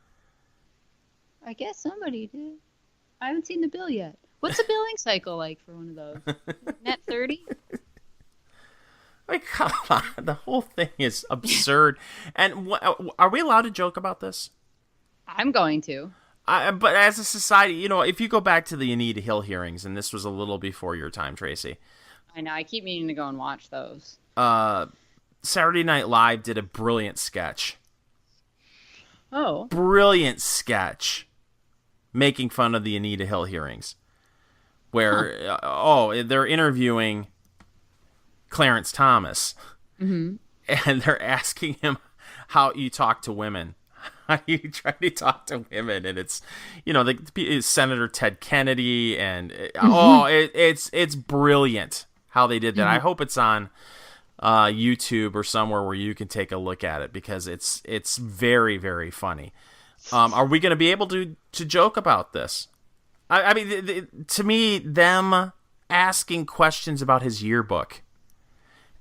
I guess somebody did. I haven't seen the bill yet. What's the billing cycle like for one of those? Net 30? Like, come on. The whole thing is absurd. And are we allowed to joke about this? I'm going to. But as a society, if you go back to the Anita Hill hearings, and this was a little before your time, Tracy. I know. I keep meaning to go and watch those. Saturday Night Live did a brilliant sketch. Oh. Brilliant sketch making fun of the Anita Hill hearings. Where, they're interviewing Clarence Thomas. Mm-hmm. And they're asking him how you talk to women. How you try to talk to women. And it's, Senator Ted Kennedy. And, it's brilliant how they did that. Mm-hmm. I hope it's on YouTube or somewhere where you can take a look at it, because it's very, very funny. Are we going to be able to joke about this? I mean, to me, them asking questions about his yearbook.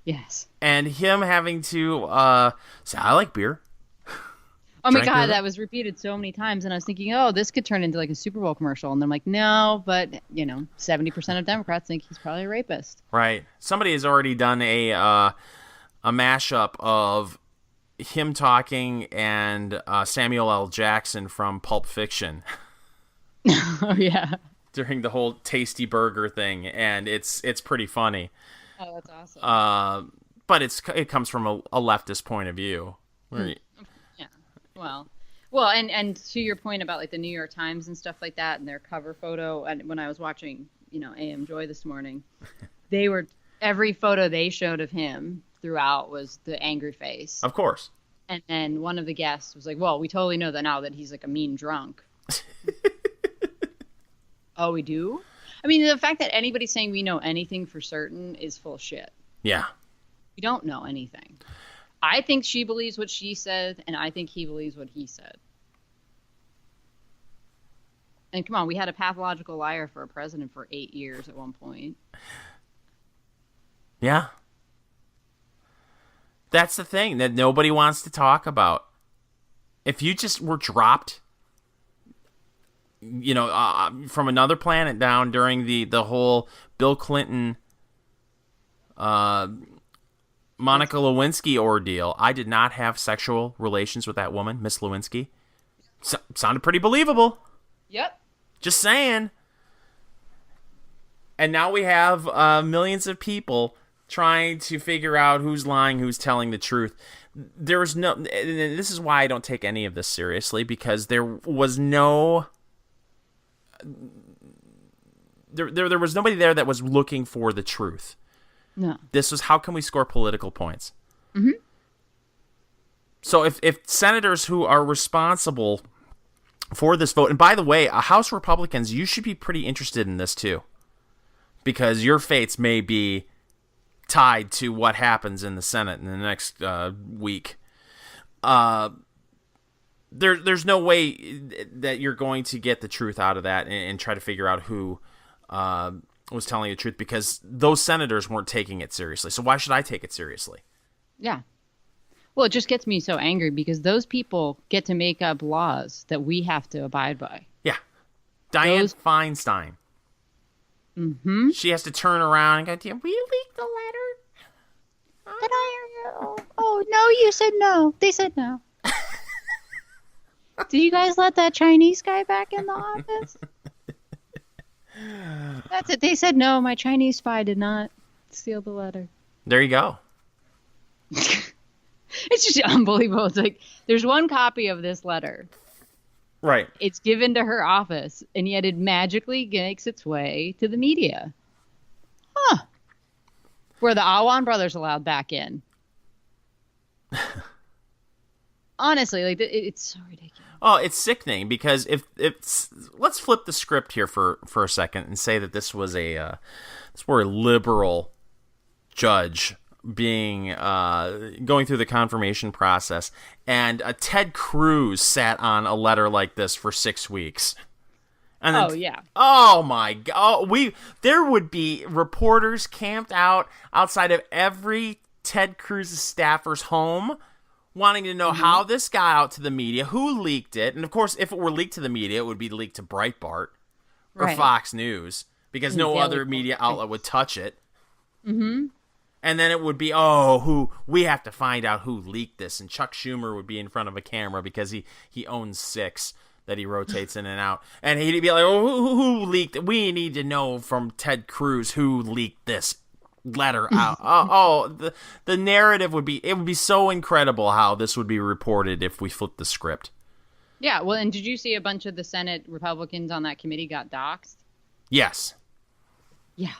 Yes. And him having to say, I like beer. Oh my God, that was repeated so many times. And I was thinking, this could turn into like a Super Bowl commercial. And I'm like, no, but 70% of Democrats think he's probably a rapist. Right. Somebody has already done a mashup of him talking and Samuel L. Jackson from Pulp Fiction. Oh yeah. During the whole tasty burger thing, and it's pretty funny. Oh, that's awesome. But it comes from a leftist point of view. Yeah. Well, and to your point about like the New York Times and stuff like that, and their cover photo, and when I was watching, AM Joy this morning, every photo they showed of him throughout was the angry face. Of course. And then one of the guests was like, "Well, we totally know that now that he's like a mean drunk." Oh, we do? I mean, the fact that anybody's saying we know anything for certain is full shit. Yeah. We don't know anything. I think she believes what she said, and I think he believes what he said. And come on, we had a pathological liar for a president for 8 years at one point. Yeah. That's the thing that nobody wants to talk about. If you just were dropped, from another planet down during the whole Bill Clinton, Monica Lewinsky ordeal. I did not have sexual relations with that woman, Miss Lewinsky. Sounded pretty believable. Yep. Just saying. And now we have millions of people trying to figure out who's lying, who's telling the truth. This is why I don't take any of this seriously, because there was no... There was nobody there that was looking for the truth. No. This was, how can we score political points? Mm-hmm. So if senators who are responsible for this vote, and by the way, House Republicans, you should be pretty interested in this too, because your fates may be tied to what happens in the Senate in the next week. There's no way that you're going to get the truth out of that and try to figure out who was telling the truth, because those senators weren't taking it seriously. So why should I take it seriously? Yeah. Well, it just gets me so angry because those people get to make up laws that we have to abide by. Yeah. Dianne Feinstein. Mm-hmm. She has to turn around and go, did we leak the letter? Did I? Oh, no, you said no. They said no. Did you guys let that Chinese guy back in the office? That's it. They said no. My Chinese spy did not steal the letter. There you go. It's just unbelievable. It's like there's one copy of this letter. Right. It's given to her office, and yet it magically makes its way to the media. Huh. Were the Awan brothers allowed back in? Honestly, like it's so ridiculous. Oh, it's sickening, because if let's flip the script here for a second and say that this was a liberal judge being going through the confirmation process, and Ted Cruz sat on a letter like this for 6 weeks. And then, yeah. Oh my God! There would be reporters camped outside of every Ted Cruz's staffer's home, wanting to know how this got out to the media, who leaked it, and of course, if it were leaked to the media, it would be leaked to Breitbart or Fox News, because no other media outlet would touch it. Mm-hmm. And then it would be, who we have to find out who leaked this, and Chuck Schumer would be in front of a camera because he owns 6 that he rotates in and out, and he'd be like, who leaked it? We need to know from Ted Cruz who leaked this letter out. The narrative would be so incredible how this would be reported if we flipped the script. Yeah, well, and did you see a bunch of the Senate Republicans on that committee got doxxed? Yes. Yeah.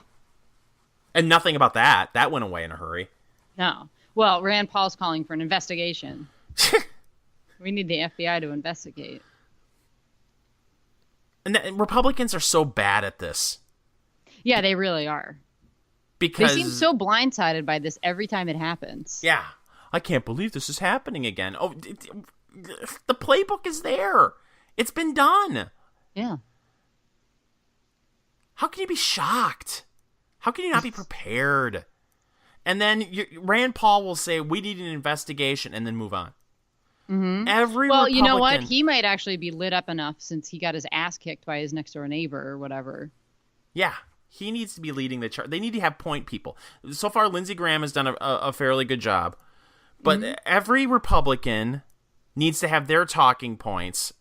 And nothing about that. That went away in a hurry. No. Well, Rand Paul's calling for an investigation. We need the FBI to investigate. And Republicans are so bad at this. Yeah, they really are. Because they seem so blindsided by this every time it happens. Yeah. I can't believe this is happening again. Oh, the playbook is there. It's been done. Yeah. How can you be shocked? How can you not be prepared? And then Rand Paul will say, we need an investigation, and then move on. Mm-hmm. Well, you know what? He might actually be lit up enough since he got his ass kicked by his next door neighbor or whatever. Yeah. He needs to be leading the charge. They need to have point people. So far, Lindsey Graham has done a fairly good job. But every Republican needs to have their talking points.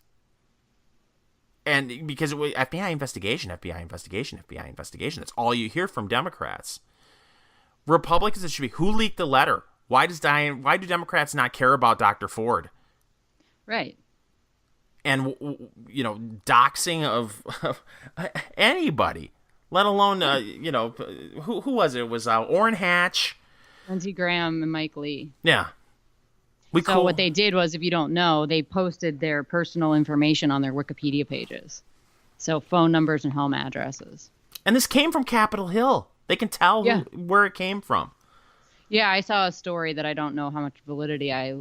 And because FBI investigation, FBI investigation, FBI investigation. That's all you hear from Democrats. Republicans, it should be, who leaked the letter? Why do Democrats not care about Dr. Ford? Right. And, doxing of anybody, let alone, who was it? It was Orrin Hatch. Lindsey Graham and Mike Lee. Yeah. What they did was, if you don't know, they posted their personal information on their Wikipedia pages. So phone numbers and home addresses. And this came from Capitol Hill. They can tell where it came from. Yeah, I saw a story that I don't know how much validity I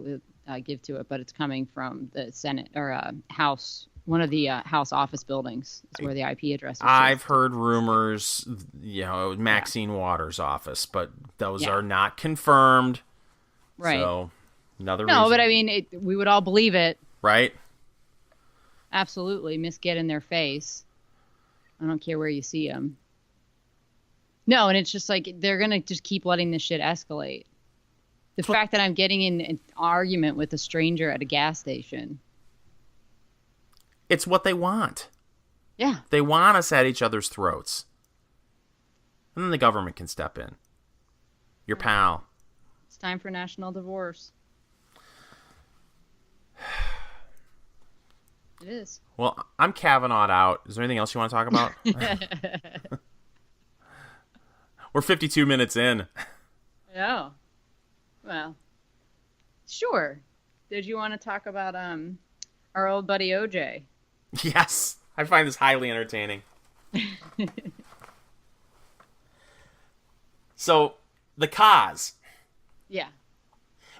give to it, but it's coming from the Senate or House, one of the House office buildings is where the IP address is. I've heard rumors, Maxine Waters' office, but those are not confirmed. Right. So, another reason. No, but I mean, we would all believe it. Right. Absolutely. Get in their face. I don't care where you see them. No, and it's just like they're going to just keep letting this shit escalate. The fact that I'm getting in an argument with a stranger at a gas station. It's what they want. Yeah. They want us at each other's throats. And then the government can step in. Your pal. It's time for national divorce. It is. Well, I'm Kavanaugh out. Is there anything else you want to talk about? We're 52 minutes in. Oh. Well, sure. Did you want to talk about our old buddy OJ? Yes. I find this highly entertaining. So, the cause. Yeah.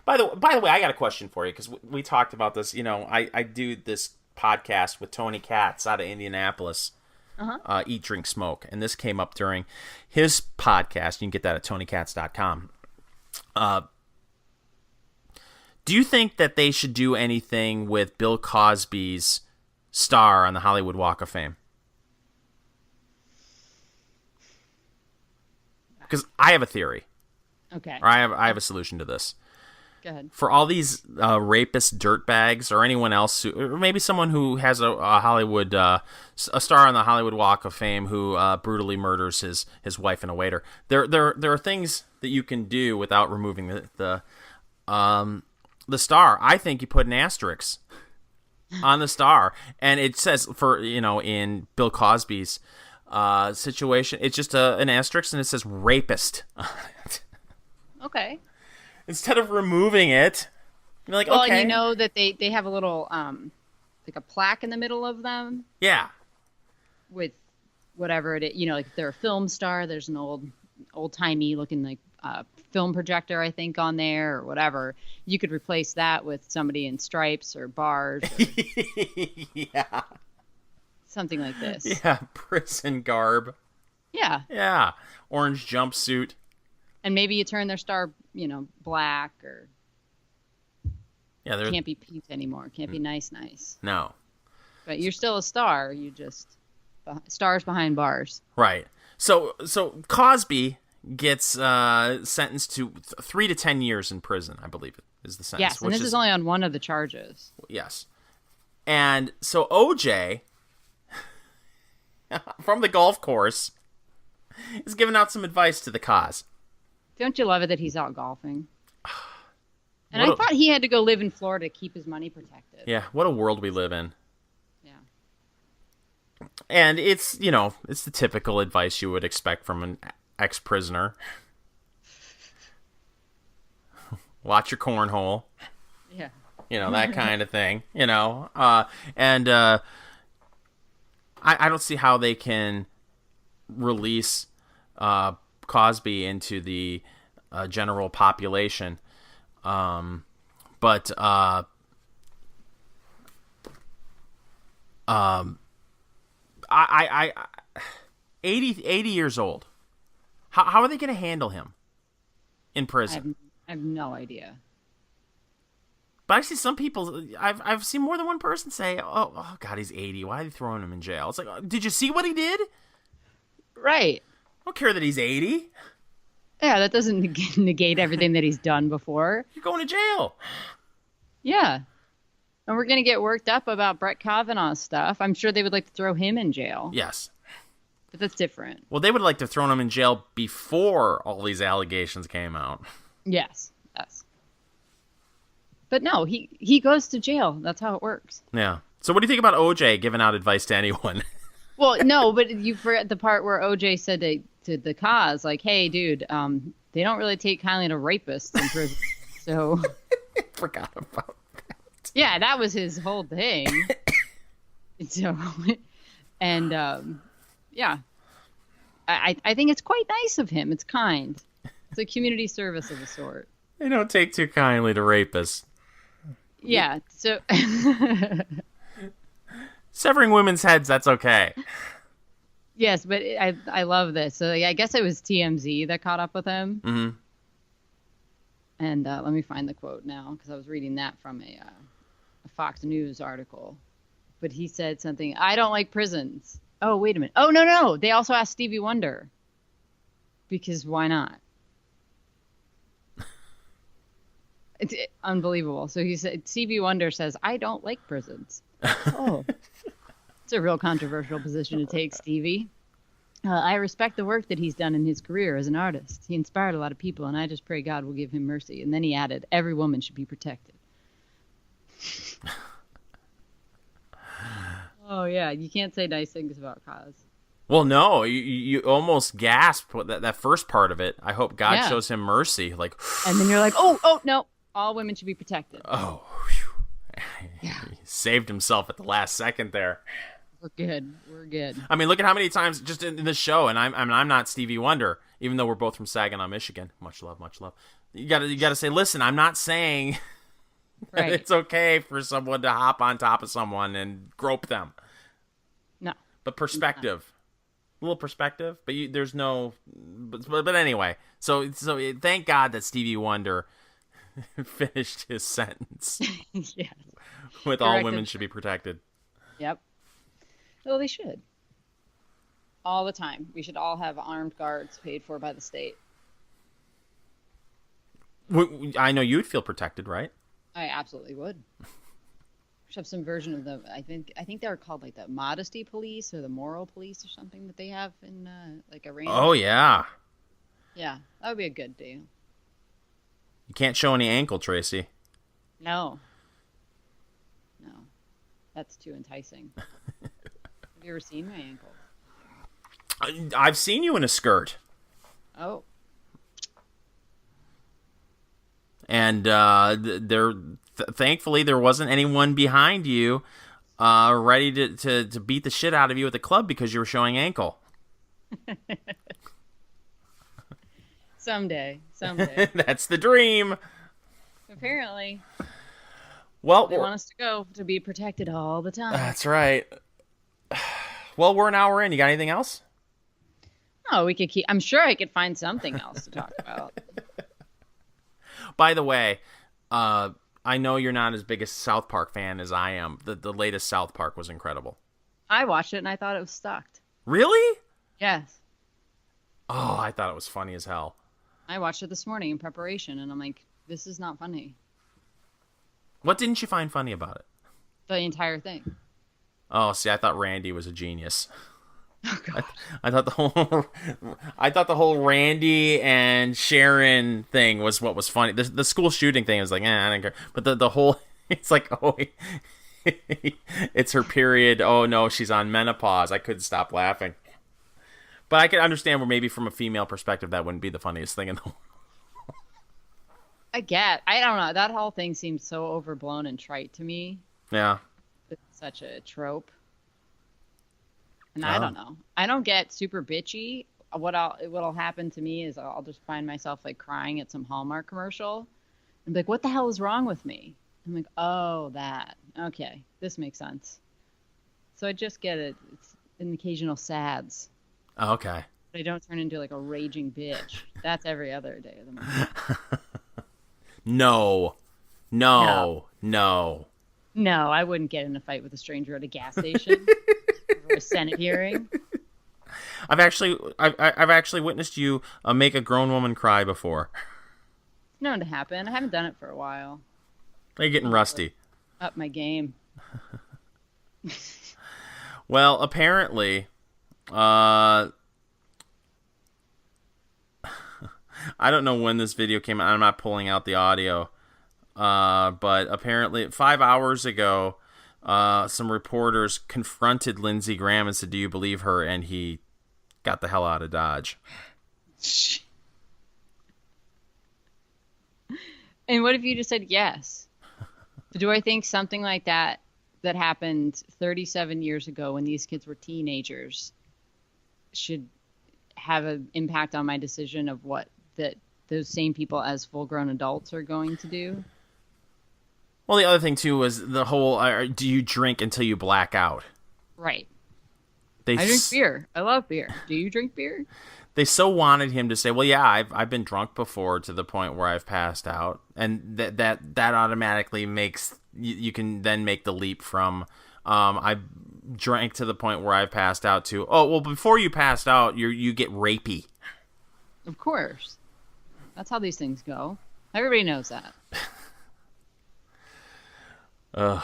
By the way, I got a question for you, because we talked about this. I do this podcast with Tony Katz out of Indianapolis. Eat, Drink, Smoke. And this came up during his podcast. You can get that at tonykatz.com. Do you think that they should do anything with Bill Cosby's star on the Hollywood Walk of Fame? Because I have a theory. Okay. Or I have a solution to this. Go ahead. For all these rapist dirtbags, or anyone else, or maybe someone who has a Hollywood, a star on the Hollywood Walk of Fame who brutally murders his wife and a waiter. There are things that you can do without removing the star. I think you put an asterisk on the star, and it says in Bill Cosby's situation, it's just an asterisk, and it says rapist. Okay. Instead of removing it, you're like, well, okay. and you know that they have a little like a plaque in the middle of them. Yeah. With whatever it is, like if they're a film star, there's an old timey looking like film projector, I think, on there or whatever. You could replace that with somebody in stripes or bars. Or yeah. Something like this. Yeah, prison garb. Yeah. Yeah, orange jumpsuit. And maybe you turn their star, black, or yeah, can't be pink anymore. Can't be nice. No. But you're still a star. You just stars behind bars. Right. So Cosby gets sentenced to 3 to 10 years in prison, I believe is the sentence. Yes, and this is only on one of the charges. Yes. And so OJ, from the golf course, is giving out some advice to the cause. Don't you love it that he's out golfing? And What I thought he had to go live in Florida to keep his money protected. Yeah, what a world we live in. Yeah. And it's, it's the typical advice you would expect from an ex-prisoner. Watch your cornhole. Yeah. That kind of thing, and I don't see how they can release Cosby into the general population. But 80 years old. How are they going to handle him in prison? I have no idea. But I see some people. I've seen more than one person say, "Oh God, he's 80. Why are they throwing him in jail?" It's like, did you see what he did? Right. I don't care that he's 80. Yeah, that doesn't negate everything that he's done before. You're going to jail. Yeah. And we're going to get worked up about Brett Kavanaugh's stuff. I'm sure they would like to throw him in jail. Yes. But that's different. Well, they would like to have thrown him in jail before all these allegations came out. Yes. But no, he goes to jail. That's how it works. Yeah. So what do you think about OJ giving out advice to anyone? Well, no, but you forget the part where OJ said to the cause, like, hey, dude, they don't really take kindly to rapists in prison. So I forgot about that. Yeah, that was his whole thing. So, and yeah, I think it's quite nice of him. It's kind. It's a community service of a sort. They don't take too kindly to rapists. Yeah. So severing women's heads, that's okay. Yes, but I love this. So I guess it was TMZ that caught up with him. Mm-hmm. And let me find the quote now, because I was reading that from a Fox News article. But he said something, I don't like prisons. Oh, wait a minute. Oh, no. They also asked Stevie Wonder. Because why not? It's unbelievable. So he said, Stevie Wonder says, I don't like prisons. Oh. It's a real controversial position to take, Stevie. I respect the work that he's done in his career as an artist. He inspired a lot of people, and I just pray God will give him mercy. And then he added, every woman should be protected. Oh, yeah. You can't say nice things about Cos. Well, no. You almost gasped with that first part of it. I hope God shows him mercy. Like, and then you're like, oh, no. All women should be protected. Oh, whew. Yeah. He saved himself at the last second there. We're good. I mean, look at how many times just in the show, and I'm not Stevie Wonder, even though we're both from Saginaw, Michigan. Much love. You gotta say, listen, I'm not saying that it's okay for someone to hop on top of someone and grope them. No. But perspective. A little perspective, but there's no. But anyway, so thank God that Stevie Wonder finished his sentence. Yes. With all women should be protected. Yep. Well, they should. All the time. We should all have armed guards paid for by the state. I know you'd feel protected, right? I absolutely would. We should have some version of the. I think they're called like the modesty police or the moral police or something that they have in like Iran. Oh yeah. Yeah, that would be a good deal. You can't show any ankle, Tracy. No, that's too enticing. Have you ever seen my ankles? I've seen you in a skirt. Oh. And thankfully there wasn't anyone behind you ready to beat the shit out of you at the club because you were showing ankle. Someday. That's the dream. Apparently. Well, they want us to go to be protected all the time. That's right. Well, we're an hour in. You got anything else? Oh, we could keep. I'm sure I could find something else to talk about. By the way, I know you're not as big a South Park fan as I am. The latest South Park was incredible. I watched it and I thought it was sucked. Really? Yes. Oh, I thought it was funny as hell. I watched it this morning in preparation, and I'm like, this is not funny. What didn't you find funny about it? The entire thing. Oh, see, I thought Randy was a genius. Oh gosh. I thought the whole Randy and Sharon thing was what was funny. The school shooting thing was like, I don't care. But the whole, it's like, oh, it's her period. Oh no, she's on menopause. I couldn't stop laughing. But I could understand where maybe from a female perspective that wouldn't be the funniest thing in the world. I don't know. That whole thing seems so overblown and trite to me. Yeah. It's such a trope. And I don't know. I don't get super bitchy. What'll happen to me is I'll just find myself like crying at some Hallmark commercial and be like, what the hell is wrong with me? I'm like, oh, that. Okay. This makes sense. So I just get it. It's an occasional sads. Oh, okay. But I don't turn into like a raging bitch. That's every other day of the month. No, I wouldn't get in a fight with a stranger at a gas station or a Senate hearing. I've actually witnessed you make a grown woman cry before. It's known to happen. I haven't done it for a while. You're getting rusty. Up my game. Well, apparently, I don't know when this video came out. I'm not pulling out the audio. But apparently 5 hours ago, some reporters confronted Lindsey Graham and said, do you believe her? And he got the hell out of Dodge. And what if you just said yes? Do I think something like that happened 37 years ago when these kids were teenagers should have an impact on my decision of what that those same people as full-grown adults are going to do? Well, the other thing, too, was the whole, do you drink until you black out? Right. I drink beer. I love beer. Do you drink beer? They so wanted him to say, well, yeah, I've been drunk before to the point where I've passed out. And that automatically makes, you can then make the leap from, I drank to the point where I've passed out to, oh, well, before you passed out, you get rapey. Of course. That's how these things go. Everybody knows that. Ugh.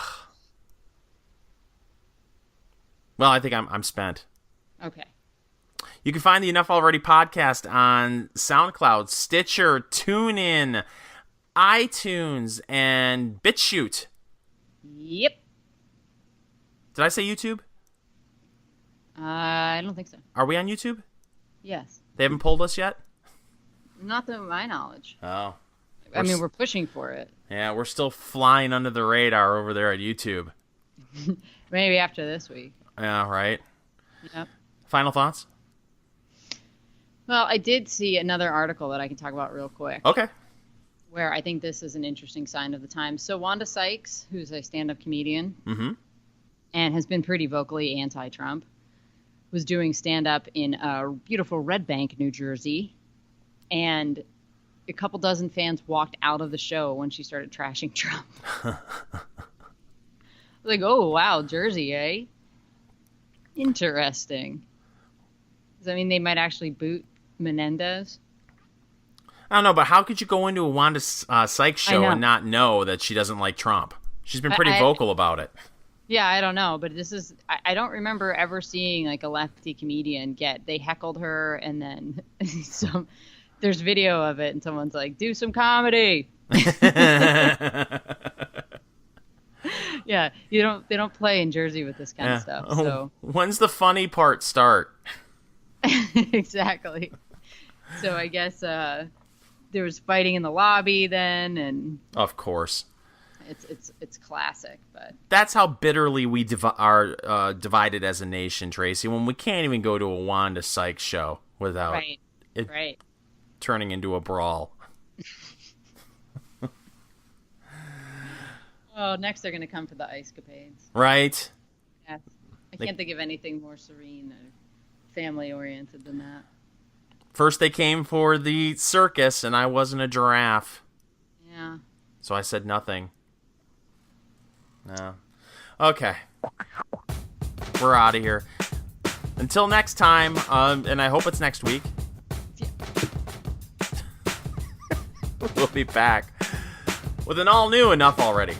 Well, I think I'm spent. Okay. You can find the Enough Already podcast on SoundCloud, Stitcher, TuneIn, iTunes, and BitChute. Yep. Did I say YouTube? I don't think so. Are we on YouTube? Yes. They haven't pulled us yet? Not to my knowledge. Oh. I mean, we're pushing for it. Yeah, we're still flying under the radar over there at YouTube. Maybe after this week. Yeah, right. Yep. Final thoughts? Well, I did see another article that I can talk about real quick. Okay. Where I think this is an interesting sign of the times. So Wanda Sykes, who's a stand-up comedian and has been pretty vocally anti-Trump, was doing stand-up in beautiful Red Bank, New Jersey. And a couple dozen fans walked out of the show when she started trashing Trump. Like, oh, wow, Jersey, eh? Interesting. Does that mean they might actually boot Menendez? I don't know, but how could you go into a Wanda Sykes show and not know that she doesn't like Trump? She's been pretty vocal about it. Yeah, I don't know, but this is, I don't remember ever seeing like a lefty comedian they heckled her and then there's video of it and someone's like, do some comedy. Yeah, they don't play in Jersey with this kind of stuff. So when's the funny part start? Exactly. So I guess there was fighting in the lobby then, and of course, it's classic. But that's how bitterly we are divided as a nation, Tracy. When we can't even go to a Wanda Sykes show without it turning into a brawl. Well, next they're going to come for the ice capades. Right. Yes. I can't think of anything more serene or family-oriented than that. First they came for the circus, and I wasn't a giraffe. Yeah. So I said nothing. No. Okay. We're out of here. Until next time, and I hope it's next week. Yeah. We'll be back with an all-new Enough Already.